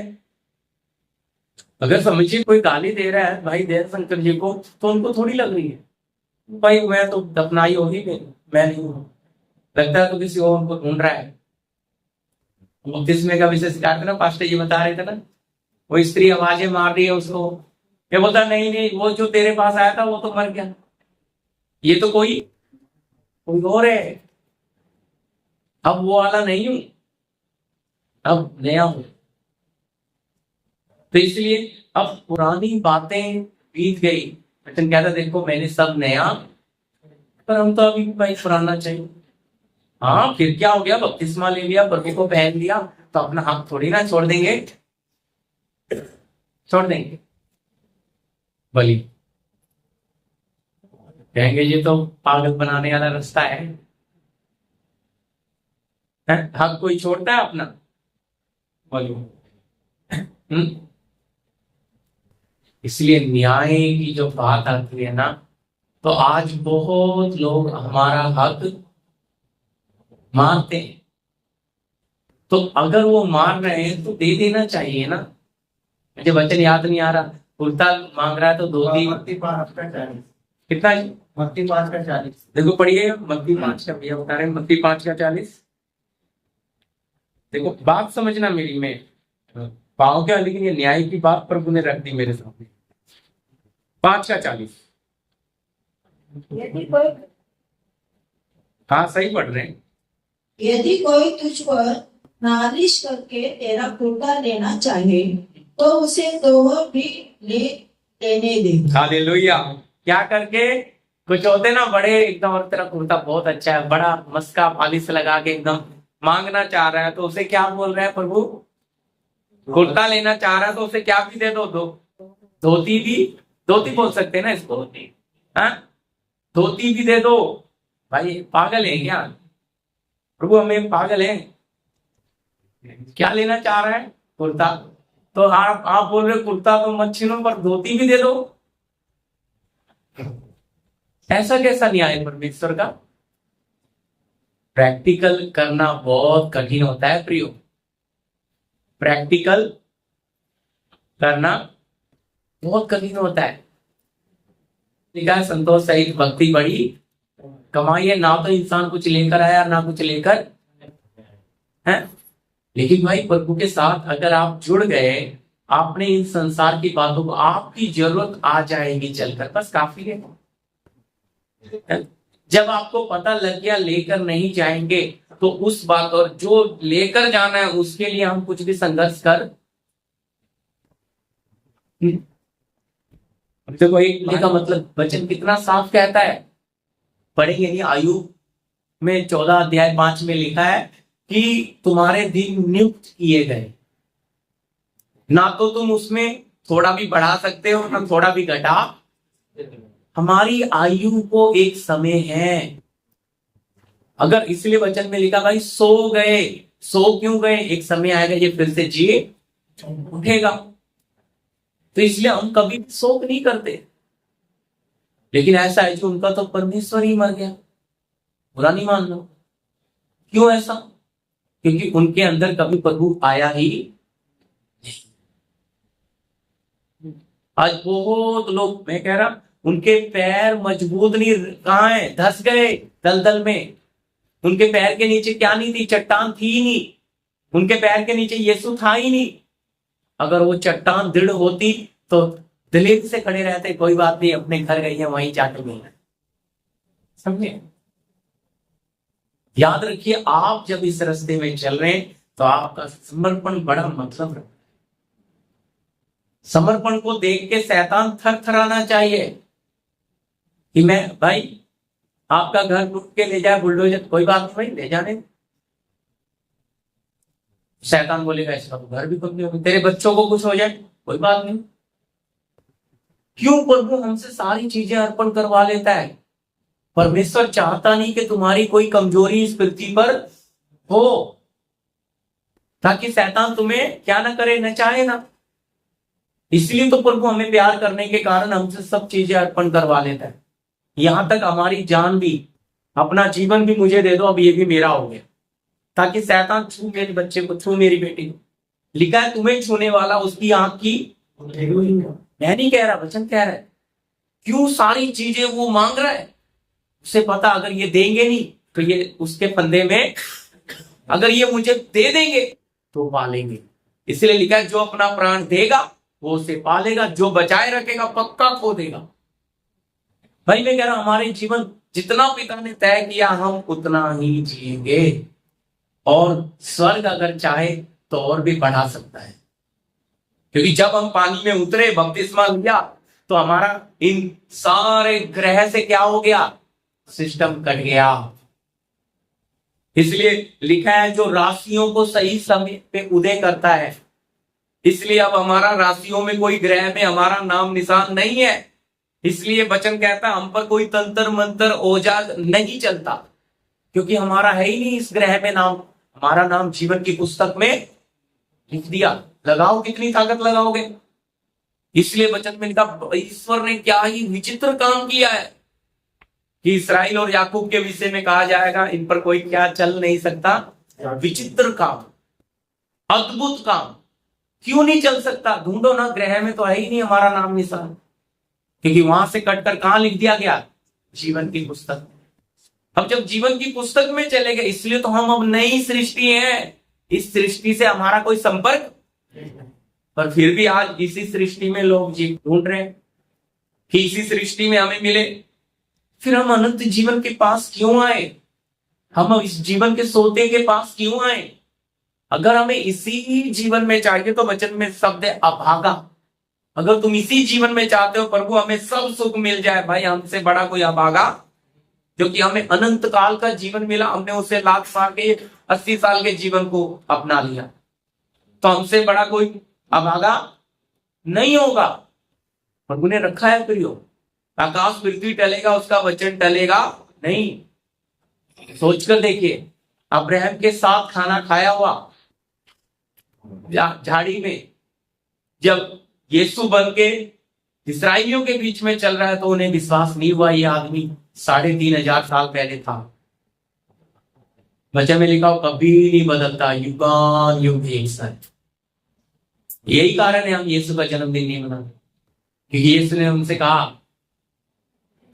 अगर समझिए कोई गाली दे रहा है भाई दया शंकर जी को, तो उनको थोड़ी लग रही है भाई मैं तो दफनाई हो ही गई, मैं नहीं हूं। लगता है तो किसी और उनको ढूंढ रहा है। बपतिस्मे का विषय सिखा थे ना, पास्टर जी बता रहे थे ना, वो स्त्री आवाजें मार रही है उसको, ये बोलता नहीं नहीं वो जो तेरे पास आया था वो तो मर गया, ये तो कोई और है, अब वो वाला नहीं हूं, अब नया हूं। तो इसलिए अब पुरानी बातें बीत गई। वचन कहता देखो मैंने सब नया, पर हम तो अभी भाई पुराना चाहिए। हाँ फिर क्या हो गया? बपतिस्मा ले लिया, प्रभु को पहन लिया, तो अपना हाथ थोड़ी ना छोड़ देंगे, छोड़ देंगे। बलि कहेंगे ये तो पागल बनाने वाला रास्ता है। हक कोई छोड़ता है अपना? बलि। इसलिए न्याय की जो बात आती है ना, तो आज बहुत लोग हमारा हक मारते हैं। तो अगर वो मार रहे हैं तो दे देना चाहिए ना। मुझे वचन याद नहीं आ रहा, कुर्ता मांग रहा है तो धोती कितना? मत्ती 5 का 40। देखो पढ़िए, मत्ती 5 का, भैया बता रहे हैं मत्ती 5 का 40। देखो बात समझना मेरी, में पाओ क्या, लेकिन ये न्याय की बात प्रभु ने रख दी मेरे सामने। 5 का 40। यदि कोई हाँ सही पढ़ रहे हैं। यदि कोई तुझ पर नालिश करके तेरा कुर्ता लेना चाहे तो उसे दोहर भी लेने दे। हालेलुया। क्या करके? कुछ होते ना बड़े एकदम, और तेरा कुर्ता बहुत अच्छा है, बड़ा मस्का पॉलिश लगा के एकदम मांगना चाह रहा है, तो उसे क्या बोल रहे हैं प्रभु? कुर्ता लेना चाह रहा है तो उसे क्या भी दे दो, धोती भी, धोती बोल सकते हैं ना इसको, हाँ धोती भी दे दो। भाई पागल है क्या? प्रभु हमें पागल है, क्या लेना चाह रहा है? कुर्ता। तो आप बोल रहे कुर्ता तो मत छीनो, पर धोती भी दे दो। ऐसा कैसा न्याय है परमेश्वर का? प्रैक्टिकल करना बहुत कठिन होता है प्रियो, प्रैक्टिकल करना बहुत कठिन होता है। लिखा है संतोष सहित भक्ति बड़ी कमाई है, ना तो इंसान कुछ लेकर आया ना कुछ लेकर है। लेकिन भाई प्रभु के साथ अगर आप जुड़ गए, आपने इन संसार की बातों को, आपकी जरूरत आ जाएगी चलकर, बस काफी है। जब आपको पता लग गया लेकर नहीं जाएंगे, तो उस बात और जो लेकर जाना है उसके लिए हम कुछ भी संघर्ष कर। देखो एक का मतलब वचन कितना साफ कहता है, पढ़ेंगे नहीं। आयु में 14 अध्याय 5 में लिखा है कि तुम्हारे दिन नियुक्त किए गए, ना तो तुम उसमें थोड़ा भी बढ़ा सकते हो ना थोड़ा भी घटा। हमारी आयु को एक समय है। अगर इसलिए वचन में लिखा भाई सो गए, सो क्यों गए? एक समय आएगा ये फिर से जी उठेगा। तो इसलिए हम कभी शोक नहीं करते। लेकिन ऐसा है जो उनका तो परमेश्वर ही मर गया, बुरा नहीं मान लो। क्यों ऐसा? क्योंकि उनके अंदर कभी प्रभु आया ही नहीं। आज बहुत लोग, मैं कह रहा उनके पैर मजबूत नहीं, कहां है? धस गए दलदल में। उनके पैर के नीचे क्या नहीं थी? चट्टान थी ही नहीं। उनके पैर के नीचे यीशु था ही नहीं। अगर वो चट्टान दृढ़ होती तो दिलीप से खड़े रहते, कोई बात नहीं, अपने घर गई है वहीं जाके मिलना। समझे? याद रखिए, आप जब इस रास्ते में चल रहे हैं तो आपका समर्पण बड़ा मतलब है। समर्पण को देख के शैतान थर थराना चाहिए कि मैं भाई आपका घर लूट के ले जाए बुलडोजर, कोई बात नहीं भाई, ले जाने। शैतान बोलेगा इसका तो घर भी खुद नहीं होगा, तेरे बच्चों को कुछ हो जाए, कोई बात नहीं। क्यों? प्रभु हमसे सारी चीजें अर्पण करवा लेता है। परमेश्वर चाहता नहीं कि तुम्हारी कोई कमजोरी इस पृथ्वी पर हो, ताकि शैतान तुम्हें क्या ना करे, न चाहे ना। इसलिए तो प्रभु हमें प्यार करने के कारण हमसे सब चीजें अर्पण करवा लेता है। यहां तक हमारी जान भी, अपना जीवन भी मुझे दे दो, अब ये भी मेरा हो गया, ताकि शैतान छू मेरे बच्चे को, छू मेरी बेटी को। लिखा है तुम्हें छूने वाला उसकी आंख की, मैं नहीं कह रहा, वचन कह रहा है। क्यों सारी चीजें वो मांग रहा है? उसे पता अगर ये देंगे नहीं तो ये उसके फंदे में, अगर ये मुझे दे देंगे तो पालेंगे। इसलिए लिखा है जो अपना प्राण देगा वो उसे पालेगा, जो बचाए रखेगा पक्का खो देगा। भाई मैं कह रहा हूं हमारे जीवन जितना पिता ने तय किया हम उतना ही जिएंगे, और स्वर्ग अगर चाहे तो और भी बढ़ा सकता है। क्योंकि जब हम पानी में उतरे, बपतिस्मा लिया, तो हमारा इन सारे ग्रह से क्या हो गया? सिस्टम कट गया। इसलिए लिखा है जो राशियों को सही समय पे उदय करता है। इसलिए अब हमारा राशियों में कोई ग्रह में हमारा नाम निशान नहीं है। इसलिए वचन कहता है हम पर कोई तंत्र मंत्र औजार नहीं चलता, क्योंकि हमारा है ही नहीं इस ग्रह में नाम। हमारा नाम जीवन की पुस्तक में लिख दिया। लगाओ, कितनी ताकत लगाओगे? इसलिए वचन में लिखा ईश्वर ने क्या ही विचित्र काम किया है कि इसराइल और याकूब के विषय में कहा जाएगा इन पर कोई क्या चल नहीं सकता। विचित्र काम, अद्भुत काम। क्यों नहीं चल सकता? ढूंढो ना, ग्रह में तो है ही नहीं हमारा नाम निशान, क्योंकि वहां से कटकर कहां लिख दिया गया? जीवन की पुस्तक। अब जब जीवन की पुस्तक में चले गए, इसलिए तो हम अब नई सृष्टि हैं। इस सृष्टि से हमारा कोई संपर्क, पर फिर भी आज इसी सृष्टि में लोग जी ढूंढ रहे हैं कि इसी सृष्टि में हमें मिले। फिर हम अनंत जीवन के पास क्यों आए? हम इस जीवन के सोते के पास क्यों आए? अगर हमें इसी जीवन में चाहिए तो वचन में शब्द है अभागा। अगर तुम इसी जीवन में चाहते हो प्रभु हमें सब सुख मिल जाए, भाई हमसे बड़ा कोई अभागा, क्योंकि हमें अनंत काल का जीवन मिला, हमने उसे लाख साल के 80 साल के जीवन को अपना लिया, तो हमसे बड़ा कोई अभागा नहीं होगा। प्रभु ने रखा है प्रियो, आकाश पृथ्वी टलेगा उसका वचन टलेगा नहीं। सोचकर देखिए, अब्राहम के साथ खाना खाया हुआ झाड़ी में, जब यीशु बन के इस्राएलियों के बीच में चल रहा है तो उन्हें विश्वास नहीं हुआ ये आदमी 3500 साल पहले था। वचन में लिखा हो कभी नहीं बदलता, युगान युग एक साथ। यही कारण है हम यीशु का जन्मदिन नहीं मनाते, क्योंकि यीशु ने उनसे कहा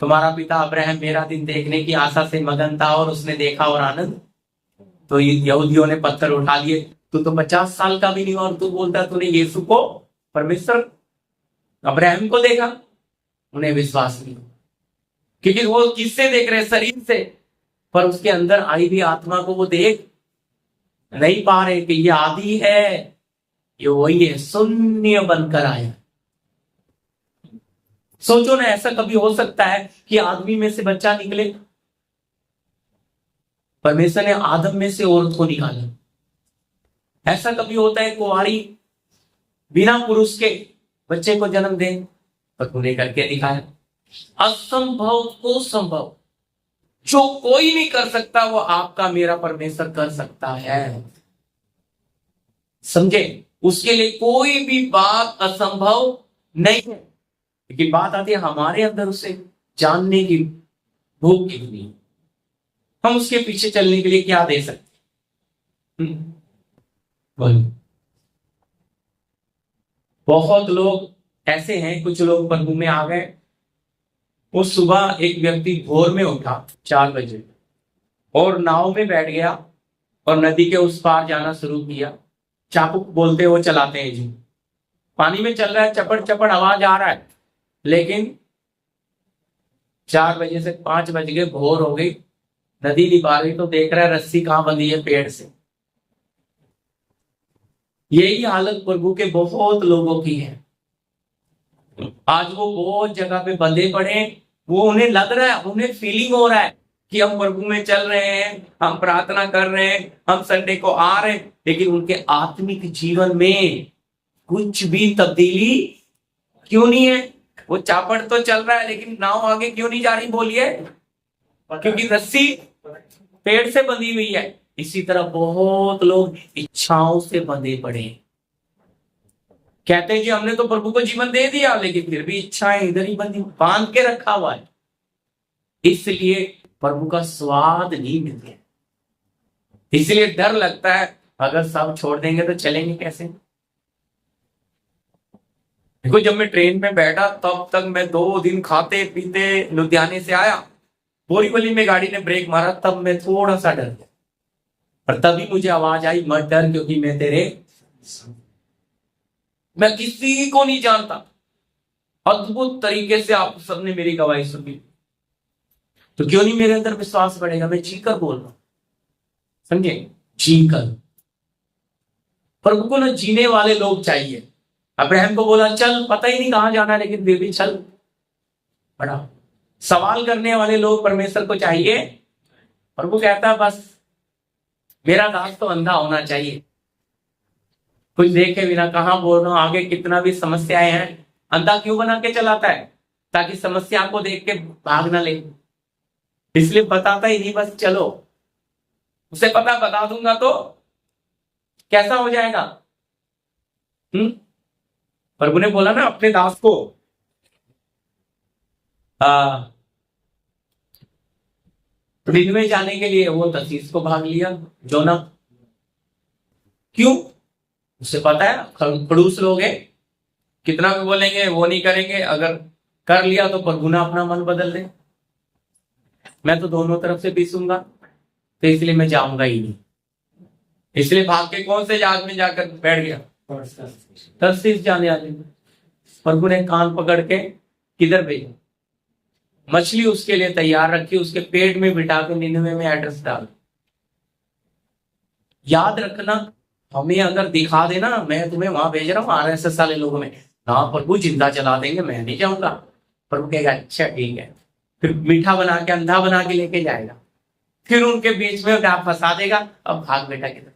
तुम्हारा पिता अब्राहम मेरा दिन देखने की आशा से मगन था और उसने देखा और आनंद। तो यहूदियों ने पत्थर उठा लिए, तू तो 50 साल का भी नहीं और तू बोलता तूने यीशु को, परमेश्वर अब्राहम को देखा। उन्हें विश्वास नहीं, क्योंकि वो किससे देख रहे, शरीर से, पर उसके अंदर आई भी आत्मा को वो देख नहीं पा रहे कि ये आदि है, ये वही है, शून्य बनकर आया। सोचो ना, ऐसा कभी हो सकता है कि आदमी में से बच्चा निकले? परमेश्वर ने आदम में से औरत को निकाला। ऐसा कभी होता है कुंवारी बिना पुरुष के बच्चे को जन्म दे? पर तूने करके दिखाया। असंभव को संभव, जो कोई नहीं कर सकता वो आपका मेरा परमेश्वर कर सकता है। समझे? उसके लिए कोई भी बात असंभव नहीं है। लेकिन बात आती है हमारे अंदर उसे जानने की भूख कितनी, हम उसके पीछे चलने के लिए क्या दे सकते? बोलिए। बहुत लोग ऐसे हैं, कुछ लोग प्रभु में आ गए। उस सुबह एक व्यक्ति भोर में उठा 4 बजे और नाव में बैठ गया और नदी के उस पार जाना शुरू किया। चाबुक बोलते हो चलाते हैं जी, पानी में चल रहा है, चपड़ चपड़ आवाज आ रहा है, लेकिन 4 बजे से 5 बज गए, भोर हो गई, नदी नहीं पा रही, तो देख रहा है रस्सी कहां बंधी है, पेड़ से। यही हालत प्रभु के बहुत लोगों की है। आज वो बहुत जगह पे बंधे पड़े, वो उन्हें लग रहा है, उन्हें फीलिंग हो रहा है कि हम प्रभु में चल रहे हैं, हम प्रार्थना कर रहे हैं, हम संडे को आ रहे हैं, लेकिन उनके आत्मिक जीवन में कुछ भी तब्दीली क्यों नहीं है? वो चापड़ तो चल रहा है लेकिन नाव आगे क्यों नहीं जा रही? बोलिए। क्योंकि रस्सी पेड़ से बंधी हुई है। इसी तरह बहुत लोग इच्छाओं से बंधे पड़े हैं। कहते हैं कि हमने तो प्रभु को जीवन दे दिया, लेकिन फिर भी इच्छाएं इधर ही बंधी, बांध के रखा हुआ है। इसलिए प्रभु का स्वाद नहीं मिल गया। इसलिए डर लगता है, अगर सब छोड़ देंगे तो चलेंगे कैसे? देखो, जब मैं ट्रेन में बैठा तब तक मैं 2 दिन खाते पीते लुधियाने से आया, बोरीवली में गाड़ी ने ब्रेक मारा, तब मैं थोड़ा सा डर गया। और तभी मुझे आवाज आई, मत डर क्योंकि मैं तेरे, मैं किसी को नहीं जानता। अद्भुत तरीके से आप सबने मेरी गवाही सुनी, तो क्यों नहीं मेरे अंदर विश्वास बढ़ेगा? मैं जीकर बोल रहा हूं, समझे? जीकर। प्रभु को ना जीने वाले लोग चाहिए। अब्राहम को बोला चल, पता ही नहीं कहां जाना, लेकिन फिर भी चल बड़ा। सवाल करने वाले लोग परमेश्वर को चाहिए। प्रभु कहता है बस मेरा दास तो अंधा होना चाहिए, कुछ देखे बिना कहां बोल रहा हूं, आगे कितना भी समस्याएं हैं। अंधा क्यों बना के चलाता है? ताकि समस्या को देख के भाग ना ले, इसलिए बताता ही नहीं, बस चलो। उसे पता बता दूंगा तो कैसा हो जाएगा। प्रभु ने बोला ना अपने दास को, निनवे जाने के लिए वो तर्शीश को भाग लिया, जोना। क्यों? उसे पता है खड़ूस लोग हैं, कितना भी बोलेंगे वो नहीं करेंगे, अगर कर लिया तो प्रभु ना अपना मन बदल दे। मैं तो दोनों तरफ से पीसूंगा, तो इसलिए मैं जाऊंगा ही नहीं। इसलिए भाग के कौन से जहाज में जाकर बैठ गया? तर्शीश जाने वाले। प्रभु ने कान पकड़ के किधर भेजा? मछली उसके लिए तैयार रखी, उसके पेट में बिठा के निनवे में एड्रेस डाल। याद रखना, हमें अगर दिखा देना मैं तुम्हें वहां भेज रहा हूँ आरएसएस वाले लोगों में, ना प्रभु जिंदा चला देंगे, मैं नहीं जाऊंगा। प्रभु कहेगा अच्छा ठीक है, फिर मीठा बना के अंधा बना के लेके जाएगा, फिर उनके बीच में आप फंसा देगा, अब भाग बेटा की तरफ।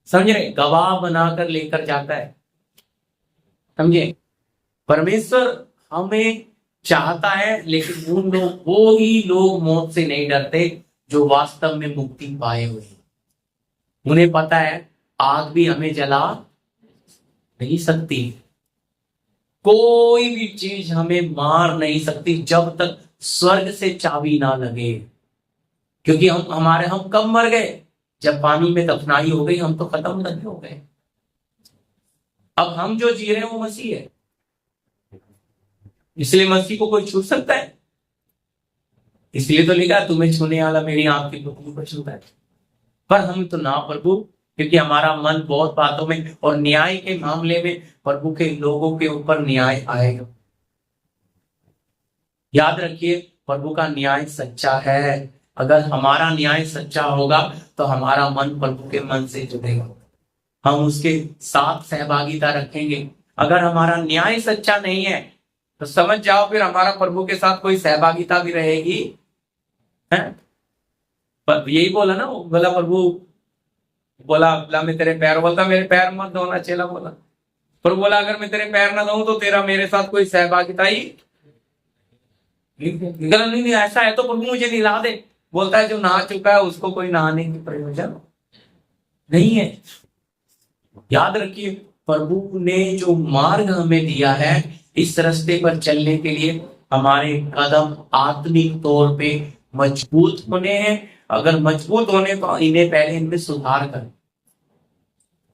समझ रहे? गवाह बनाकर लेकर जाता है। समझे? परमेश्वर हमें चाहता है, लेकिन वो ही लोग मौत से नहीं डरते जो वास्तव में मुक्ति पाए हुए हैं। उन्हें पता है आग भी हमें जला नहीं सकती, कोई भी चीज हमें मार नहीं सकती जब तक स्वर्ग से चाबी ना लगे। क्योंकि हम कब मर गए? जब पानी में दफनाई हो गई, हम तो खत्म नहीं हो गए। अब हम जो जी रहे हैं वो मसीह है, इसलिए मसीह को कोई छू सकता है। इसलिए तो लिखा तुम्हें छूने वाला मेरी आंख की पुतली को छूता है। पर हम तो ना प्रभु, क्योंकि हमारा मन बहुत बातों में और न्याय के मामले में प्रभु के लोगों के ऊपर न्याय आएगा। याद रखिए प्रभु का न्याय सच्चा है। अगर हमारा न्याय सच्चा होगा तो हमारा मन प्रभु के मन से जुड़ेगा, हम उसके साथ सहभागिता रखेंगे। अगर हमारा न्याय सच्चा नहीं है तो समझ जाओ फिर हमारा प्रभु के साथ कोई सहभागिता भी रहेगी है? पर यही बोला ना, बोला प्रभु, बोला मैं तेरे पैर, बोलता मेरे पैर मत धोना। चेला बोला, पर बोला अगर मैं तेरे पैर ना धोऊं तो तेरा मेरे साथ कोई सहभागिता ही नहीं। ऐसा है तो प्रभु मुझे नहला दे। बोलता है जो नहा चुका है उसको कोई नहाने की प्रयोजन नहीं है। याद रखिए प्रभु ने जो मार्ग हमें दिया है इस रास्ते पर चलने के लिए हमारे कदम आत्मिक तौर पे मजबूत होने हैं। अगर मजबूत होने तो इन्हें पहले इनमें सुधार करें।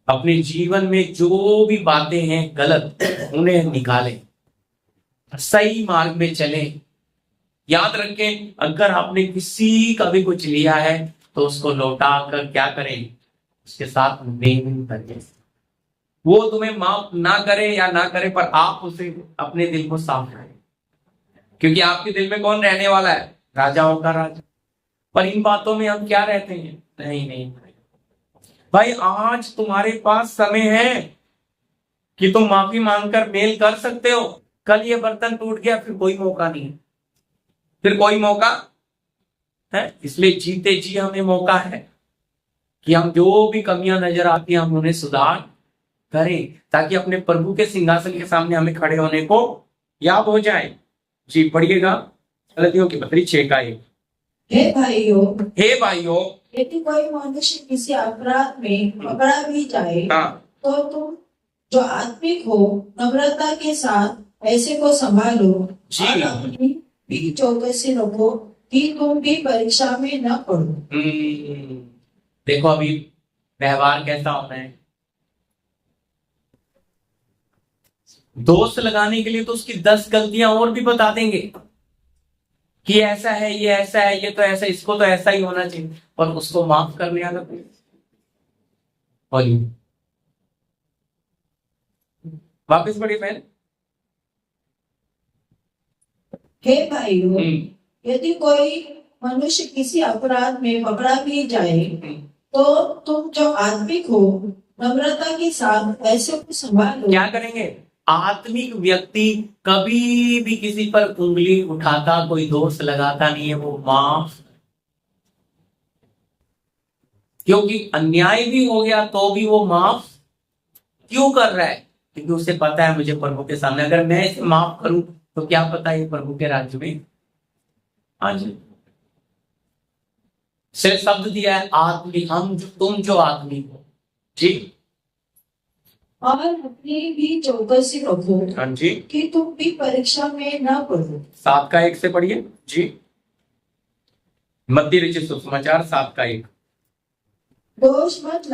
अपने जीवन में जो भी बातें हैं गलत उन्हें निकालें, सही मार्ग में चलें। याद रखें अगर आपने किसी का भी कुछ लिया है तो उसको लौटा कर क्या करें, उसके साथ मेल करें। वो तुम्हें माफ ना करे या ना करे पर आप उसे अपने दिल को साफ करें, क्योंकि आपके दिल में कौन रहने वाला है? राजाओं का राजा। पर इन बातों में हम क्या रहते हैं? नहीं भाई, आज तुम्हारे पास समय है कि तुम माफी मांगकर मेल कर सकते हो। कल ये बर्तन टूट गया, फिर कोई मौका नहीं, फिर कोई मौका है। इसलिए जीते जी हमें मौका है कि हम जो भी कमियां नजर आती हैं हम उन्हें सुधार करें, ताकि अपने प्रभु के सिंहासन के सामने हमें खड़े होने को याद हो जाए। जी पढ़िएगा गलतियों की पत्री 6:1। हे भाइयों, यदि कोई मनुष्य किसी अपराध में पकड़ा भी जाए तो तुम जो आत्मिक हो नम्रता के साथ ऐसे को संभालो और अपनी भी चौकसी रखो कि तुम भी परीक्षा में न पड़ो। देखो अभी व्यवहार कैसा होना है। दोष लगाने के लिए तो उसकी 10 गलतियां और भी बता देंगे कि ऐसा है, ये ऐसा है, ये तो ऐसा, इसको तो ऐसा ही होना चाहिए, और उसको माफ करने आना चाहिए। वापस बढ़िए पहले। हे भाइयों, यदि कोई मनुष्य किसी अपराध में पकड़ा भी जाए तो तुम जो आत्मिक हो नम्रता के साथ ऐसे को संभालो। क्या करेंगे? आत्मिक व्यक्ति कभी भी किसी पर उंगली उठाता, कोई दोष लगाता नहीं है, वो माफ। क्योंकि अन्याय भी हो गया तो भी वो माफ क्यों कर रहा है? क्योंकि उसे पता है मुझे प्रभु के सामने अगर मैं इसे माफ करूं तो क्या पता है प्रभु के राज्य में। हाँ जी, सिर्फ शब्द दिया है आत्मिक, तुम जो आत्मिक हो जी, और अपनी भी चौकसी रखो। हाँ जी, कि तुम भी परीक्षा में न पड़ो। 7:1 से पढ़िए जी। मत्ती रचित सुसमाचार 7:1। दोष मत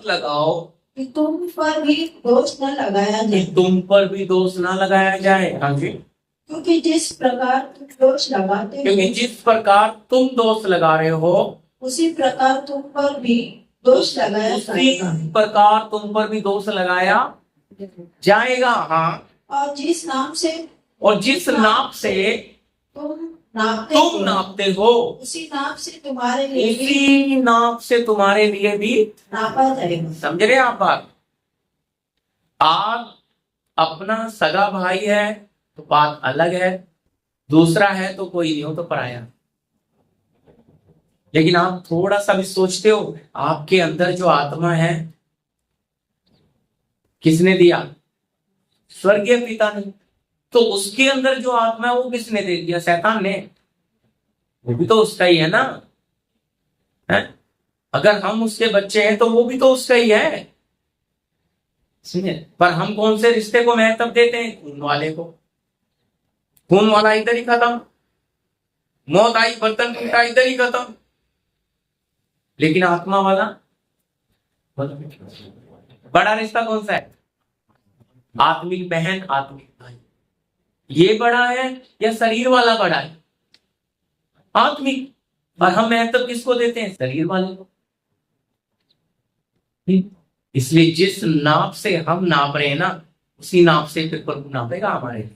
लगाओ कि तुम पर भी दोष न लगाया जाए। तुम पर भी दोष ना लगाया जाए। हाँ जी, क्योंकि जिस प्रकार तुम दोष लगा रहे हो उसी प्रकार तुम पर भी दोष लगाया जाएगा। हाँ, और जिस नाप से तुम नापते हो उसी नाप से तुम्हारे लिए भी नापा जाएगा। समझ रहे आप बात? आप अपना सगा भाई है तो बात अलग है, दूसरा है तो कोई नहीं हो तो पराया। लेकिन आप थोड़ा सा भी सोचते हो आपके अंदर जो आत्मा है किसने दिया? स्वर्गीय पिता ने। तो उसके अंदर जो आत्मा है वो किसने दे दिया? शैतान ने। वो भी तो उसका ही है ना, है? अगर हम उसके बच्चे हैं तो वो भी तो उसका ही है। पर हम कौन से रिश्ते को महत्व देते हैं? खून वाले को। खून वाला इधर ही खत्म, मौत आई बर्तन टूटा इधर ही खत्म। लेकिन आत्मा वाला बड़ा रिश्ता कौन सा है? आत्मिक बहन, आत्मिक भाई। ये बड़ा है या शरीर वाला बड़ा है? आत्मिक। और हम महत्व किसको देते हैं? शरीर वाले को। इसलिए जिस नाप से हम नाप रहे हैं ना, उसी नाप से फिर प्रभु नापेगा हमारे लिए।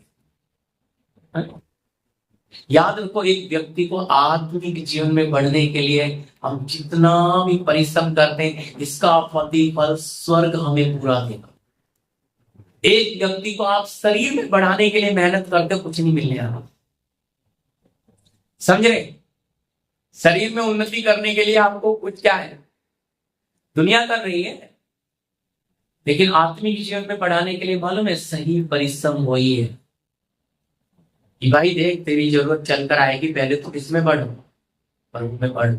याद रखो, एक व्यक्ति को आत्मिक जीवन में बढ़ने के लिए हम जितना भी परिश्रम करते हैं, इसका प्रतिफल स्वर्ग हमें पूरा देगा। एक व्यक्ति को आप शरीर में बढ़ाने के लिए मेहनत करते, कुछ नहीं मिलने वाला। समझ रहे? शरीर में उन्नति करने के लिए आपको कुछ क्या है, दुनिया कर रही है, लेकिन आत्मिक जीवन में बढ़ाने के लिए मालूम है सही परिश्रम वही है कि भाई देख, तेरी जरूरत चलकर आएगी, पहले तो किसमें बढ़, प्रभु में बढ़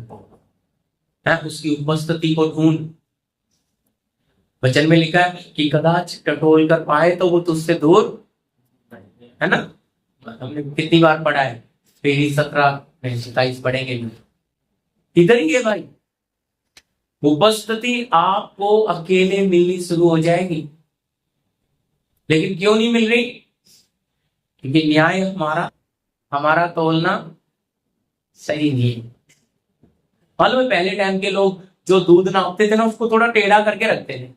है, उसकी उपस्थिति को ढूंढ। वचन में लिखा है कि कदाच टटोल कर पाए तो वो तुझसे दूर, है ना? हमने कितनी बार पढ़ा है, पीढ़ी 17-27 पढ़ेंगे। इधर ही है भाई, उपस्थिति आपको अकेले मिलनी शुरू हो जाएगी। लेकिन क्यों नहीं मिल रही? क्योंकि न्याय हमारा तोलना सही नहीं है। मालूम है, पहले टाइम के लोग जो दूध नापते थे ना, उसको थोड़ा टेढ़ा करके रखते थे,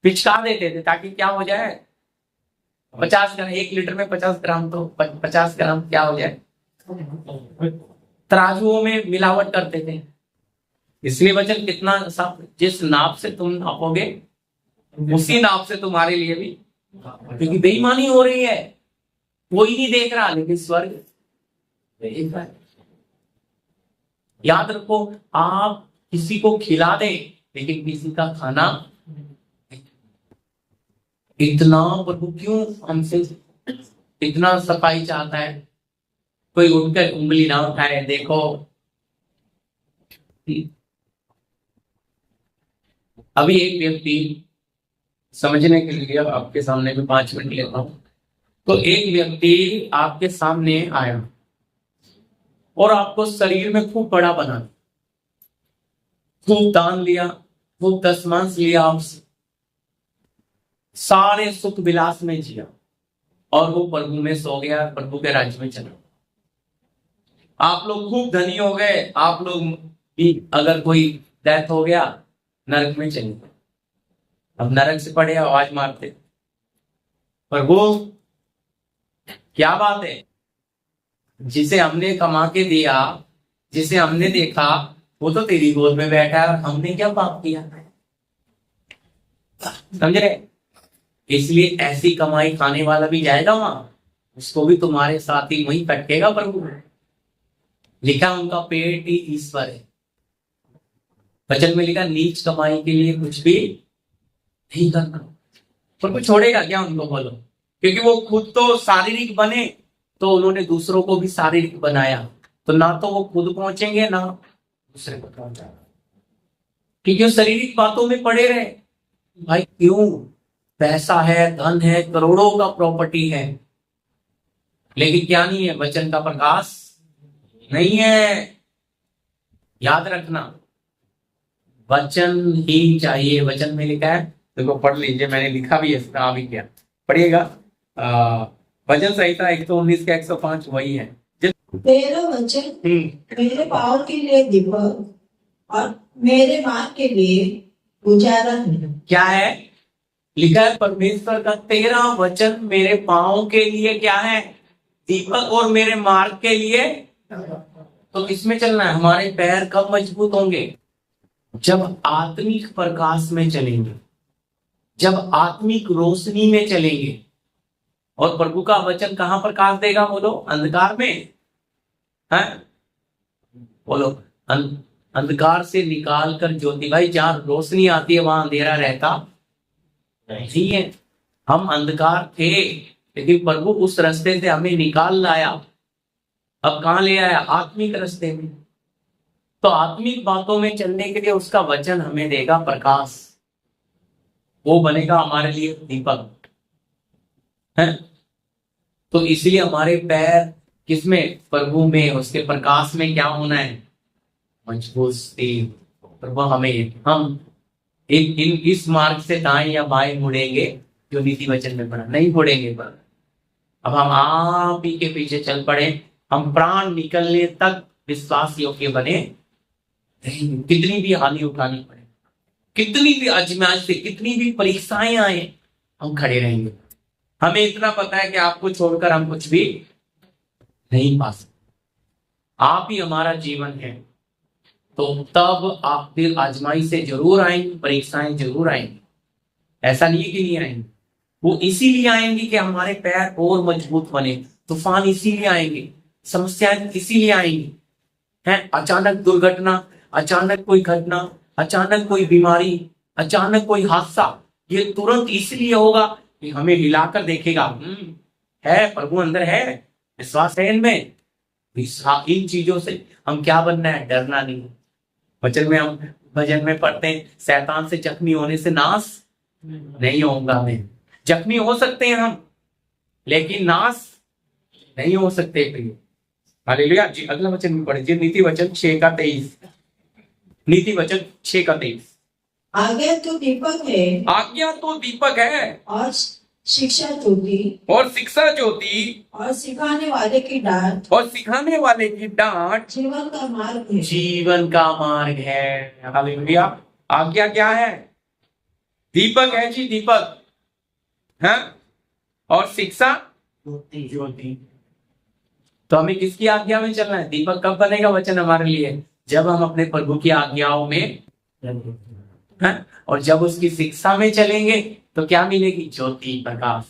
पिचका देते थे, ताकि क्या हो जाए, 50 ग्राम, 1 लीटर में 50 ग्राम, तो 50 ग्राम क्या हो जाए। तराजुओं में मिलावट करते थे। इसलिए वचन कितना साफ, जिस नाप से तुम नापोगे उसी नाप से तुम्हारे लिए भी, क्योंकि बेईमानी हो रही है, कोई नहीं देख रहा, लेकिन स्वर्ग देख रहा है। याद रखो, आप किसी को खिला दें लेकिन किसी का खाना, इतना प्रभु क्यों हमसे इतना सफाई चाहता है? कोई उठकर उंगली ना उठाए। देखो, अभी एक व्यक्ति, समझने के लिए आपके सामने भी 5 मिनट लेता हूं। तो एक व्यक्ति आपके सामने आया और आपको शरीर में खूब बड़ा बना, खूब दान लिया, खूब दशमांश लिया, आपसे सारे सुख विलास में जिया, और वो प्रभु में सो गया, प्रभु के राज्य में चला। आप लोग खूब धनी हो गए, आप लोग भी, अगर कोई डेथ हो गया, नरक में चले गए। अब नरक से पड़े आवाज मारते, पर वो क्या बात है, जिसे हमने कमा के दिया, जिसे हमने देखा, वो तो तेरी गोद में बैठा है, और हमने क्या पाप किया? समझ रहे? इसलिए ऐसी कमाई खाने वाला भी जाएगा वहां, उसको भी तुम्हारे साथ ही वहीं पटकेगा प्रभु। लिखा, उनका पेट ही ईश्वर है। वचन में लिखा, नीच कमाई के लिए कुछ भी नहीं करना। प्रभु छोड़ेगा क्या उनको? बोलो। क्योंकि वो खुद तो शारीरिक बने, तो उन्होंने दूसरों को भी शारीरिक बनाया, तो ना तो वो खुद पहुंचेंगे ना दूसरे को पहुंचा, क्योंकि वो शारीरिक बातों में पड़े रहे। भाई क्यों? पैसा है, धन है, करोड़ों का प्रॉपर्टी है, लेकिन क्या नहीं है? वचन का प्रकाश नहीं है। याद रखना, वचन ही चाहिए। वचन में लिखा है, देखो पढ़ लीजिए, मैंने लिखा भी है, आ भी क्या पढ़िएगा। भजन संहिता 119 का 105 वही है। तेरा वचन मेरे पाँव के लिए दीपक और मेरे मार्ग के लिए उजाला है। क्या है लिखा है? परमेश्वर का, तेरा वचन मेरे पाँव के लिए क्या है? दीपक, और मेरे मार्ग के लिए। तो किसमें चलना है? हमारे पैर कब मजबूत होंगे? जब आत्मिक प्रकाश में चलेंगे, जब आत्मिक रोशनी में चलेंगे। और प्रभु का वचन कहां प्रकाश देगा? बोलो, अंधकार में है? बोलो, अंधकार से निकाल कर ज्योति। भाई जहां रोशनी आती है वहां अंधेरा रहता नहीं है। हम अंधकार थे, लेकिन प्रभु उस रास्ते से हमें निकाल लाया, अब कहाँ ले आया? आत्मिक रास्ते में। तो आत्मिक बातों में चलने के लिए उसका वचन हमें देगा प्रकाश, वो बनेगा हमारे लिए दीपक है। तो इसलिए हमारे पैर किसमें? प्रभु में, उसके प्रकाश में क्या होना है? मजबूत स्थिर। प्रभु हमें, हम इस मार्ग से दाएं या बाएं मुड़ेंगे जो नीति वचन में पढ़ा, नहीं मुड़ेंगे। पर अब हम आप ही के पीछे चल पड़े, हम प्राण निकलने तक विश्वास योग्य बने। कितनी भी हानि उठानी पड़े, कितनी भी आजमाइश से, कितनी भी परीक्षाएं आए, हम खड़े रहेंगे। हमें इतना पता है कि आपको छोड़कर हम कुछ भी नहीं पा सकते, आप ही हमारा जीवन है। तो तब आप फिर आजमाइश से जरूर आएंगे, परीक्षाएं जरूर आएंगी, ऐसा नहीं है कि नहीं आएंगे। वो इसीलिए आएंगी कि हमारे पैर और मजबूत बने। तूफान इसीलिए आएंगे, समस्याएं इसीलिए आएंगी हैं। अचानक दुर्घटना, अचानक कोई घटना, अचानक कोई बीमारी, अचानक कोई हादसा, ये तुरंत इसलिए होगा कि हमें हिलाकर देखेगा, है प्रभु अंदर है, विश्वास है इनमें। इन चीजों से हम क्या बनना है? डरना नहीं। वचन में हम भजन में पढ़ते हैं, शैतान से जख्मी होने से नाश नहीं होगा। मैं जख्मी हो सकते हैं हम, लेकिन नाश नहीं हो सकते। हालेलुया जी। अगला वचन भी पढ़िए, नीति वचन 6:23। नीति वचन 6:23। आज्ञा तो दीपक है, आज्ञा तो दीपक है, और शिक्षा ज्योति, और शिक्षा ज्योति, और सिखाने वाले की डांट, और सिखाने वाले की डांट जीवन का मार्ग है। जीवन का मार्ग है। हालेलुया। आज्ञा क्या है? दीपक है जी, दीपक है। और शिक्षा ज्योति। तो हमें किसकी आज्ञा में चलना है? दीपक कब बनेगा वचन हमारे लिए? जब हम अपने प्रभु की आज्ञाओं में हैं, और जब उसकी शिक्षा में चलेंगे तो क्या मिलेगी? ज्योति, प्रकाश।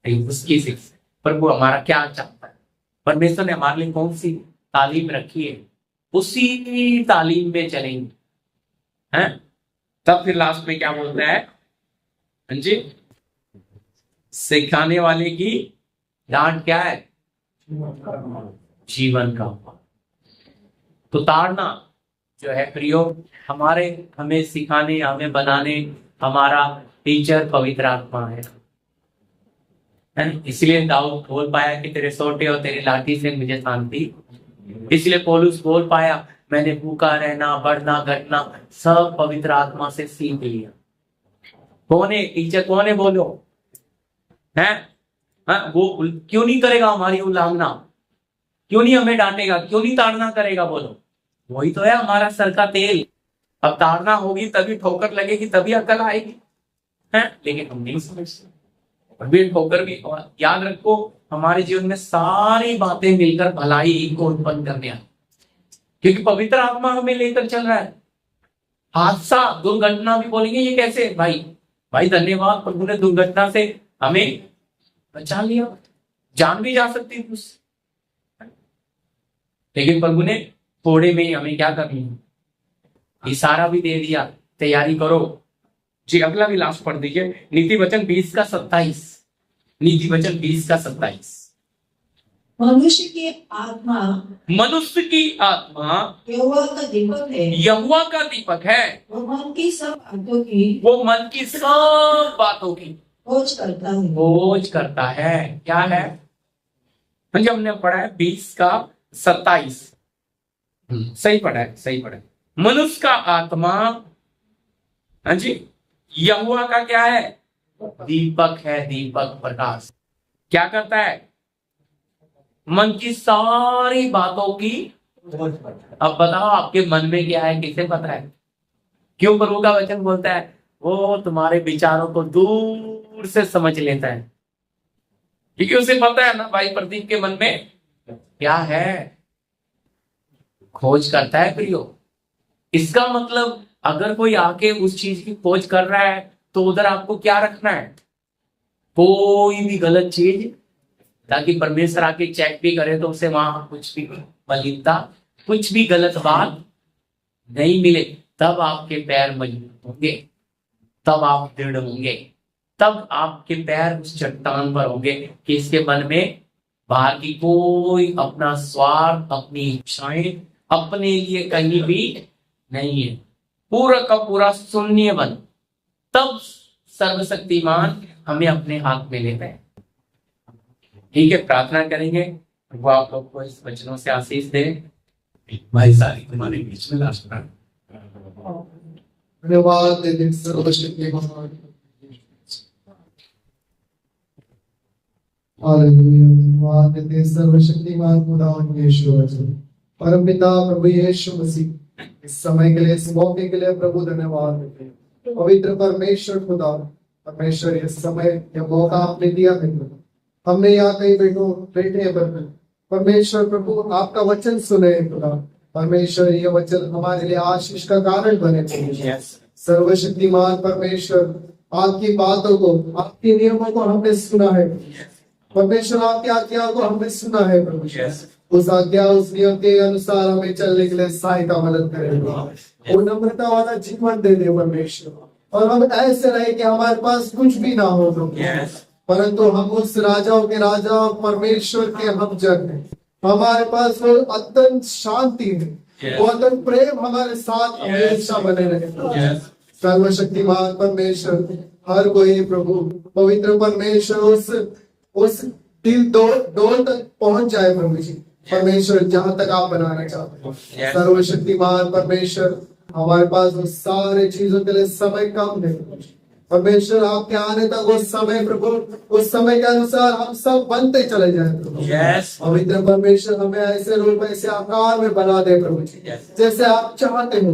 उसकी शिक्षा, प्रभु हमारा क्या चाहता है, परमेश्वर ने हमारे लिए कौन सी तालीम रखी है, उसी तालीम में चलेंगे हैं। तब फिर लास्ट में क्या बोलता है? हाँ जी, सिखाने वाले की डांट क्या है? जीवन का। तो ताड़ना जो है प्रियो, हमें सिखाने, हमें बनाने, हमारा टीचर पवित्र आत्मा है। इसलिए दाऊद बोल पाया कि तेरे सोटे और तेरी लाठी से मुझे शांति। इसलिए पौलुस बोल पाया, मैंने भूखा रहना, बढ़ना, घटना सब पवित्र आत्मा से सीख लिया। कौन है टीचर? कौन है? बोलो है। वो क्यों नहीं करेगा हमारी उल्लंघना? क्यों नहीं हमें डांटेगा? क्यों नहीं ताड़ना करेगा? बोलो, वही तो है हमारा सर का तेल। अब ताड़ना होगी तभी ठोकर लगेगी, तभी अकल आएगी है। लेकिन हम नहीं समझते, भी ठोकर भी। और याद रखो, हमारे जीवन में सारी बातें मिलकर भलाई को उत्पन्न करने आए, क्योंकि पवित्र आत्मा हमें लेकर चल रहा है। हादसा, दुर्घटना भी बोलेंगे ये कैसे? भाई धन्यवाद, प्रभु ने दुर्घटना से हमें बचा लिया, जान भी जा सकती थी उससे, लेकिन प्रभु ने थोड़े में ही हमें क्या करनी है? इशारा भी दे दिया, तैयारी करो जी। अगला भी लास्ट पढ़ दीजिए, नीति वचन 20:27। नीति वचन 20:27। मनुष्य की आत्मा, मनुष्य की आत्मा यहोवा का दीपक है, यहोवा का दीपक है। वो मन की सब बातों की, वो मन की सब बातों की खोज करता है। खोज करता है। क्या है? हाँ जी, हमने पढ़ा है 20:27। सही पढ़ा है, सही पढ़ा है। मनुष्य का आत्मा, हाँ जी, यहोवा का क्या है? दीपक है, दीपक, प्रकाश। क्या करता है? मन की सारी बातों की। अब बताओ आपके मन में क्या है, किसे पता है? क्यों प्रभु का वचन बोलता है वो तुम्हारे विचारों को दूर से समझ लेता है? क्योंकि उसे पता है ना भाई, प्रदीप के मन में क्या है। खोज करता है प्रियो। इसका मतलब अगर कोई आके उस चीज की खोज कर रहा है तो उधर आपको क्या रखना है? कोई भी गलत चीज, ताकि परमेश्वर आके चेक भी करे तो उसे वहां कुछ भी मलिनता, कुछ भी गलत बात नहीं मिले। तब आपके पैर मजबूत होंगे, तब आप दृढ़ होंगे, तब आपके पैर उस चट्टान पर होंगे कि इसके मन में बाहर की कोई अपना स्वार्थ, अपनी इच्छाएं अपने लिए कहीं भी नहीं है, पूरा का पूरा शून्य बन, तब सर्वशक्तिमान हमें अपने हाथ में लेता है। ठीक है, प्रार्थना करेंगे, वो आप लोग को इस वचनों से आशीष दे। भाई सारी तुम्हारे बीच में लास्ट धन्यवाद देते सर्वशक्तिमान, हालेलुया, धन्यवाद देते सर्वशक्तिमान खुदा यीशु मसीह, परम पिता प्रभु यीशु मसीह, इस समय के लिए, इस मौके के लिए प्रभु धन्यवाद देते हैं। पवित्र परमेश्वर खुदा, परमेश्वर इस समय यह मौका आपने दिया है, हमने यहाँ कई बैठे हैं परमेश्वर प्रभु, आपका वचन सुने खुदा, परमेश्वर ये वचन हमारे लिए आशीष का कारण बने। सर्वशक्तिमान परमेश्वर, आपकी बातों को, आपके नियमों को हमने सुना है परमेश्वर, आपकी आज्ञाओं को हमने सुना है प्रभु, उस आज्ञा उस नियम के अनुसार हमें चलने के लिए सहायता मदद करेगा, वो नम्रता वाला जीवन दे दे परमेश्वर, और हम ऐसे रहे कि हमारे पास कुछ भी ना हो तो परंतु हम उस राजाओं के राजा परमेश्वर के हम जन हैं, हमारे पास वो अत्यंत शांति है, वो अत्यंत प्रेम हमारे साथ हमेशा बने रहे। सर्वशक्तिमान परमेश्वर, हर कोई प्रभु पवित्र परमेश्वर उस दिल डोल तक पहुंच जाए प्रभु जी, परमेश्वर जहां तक आप बनाना चाहते हैं। सर्वशक्तिमान परमेश्वर, हमारे पास वो सारे चीजों के लिए समय कम है परमेश्वर, आपके आने तक वो समय प्रभु, उस समय के अनुसार हम सब बनते चले जाए प्रभु। पवित्र परमेश्वर, हमें ऐसे रूप ऐसे आकार में बना दे प्रभु जी, जैसे आप चाहते हो।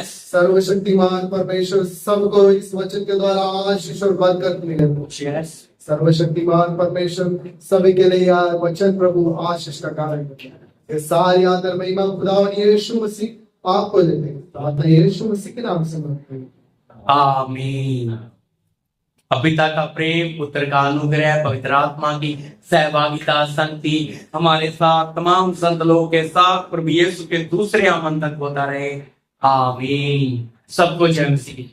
सर्वशक्तिमान परमेश्वर, सबको इस वचन के द्वारा आशीष और बरकत मिले। सर्वशक्तिमान परमेश्वर, सभी के लिए यार वचन प्रभु आशीष का कारण बने। सारी आदर महिमा खुदावन यीशु मसीह आपको देते हैं, प्रार्थना यीशु मसीह के नाम से मांगते हैं, आमीन। पिता का प्रेम, पुत्र का अनुग्रह, पवित्र आत्मा की सहभागिता, संगति हमारे साथ तमाम संत लोगों के साथ प्रभु यीशु के दूसरे आगमन तक होता रहे। आमीन। सबको जय मसीह।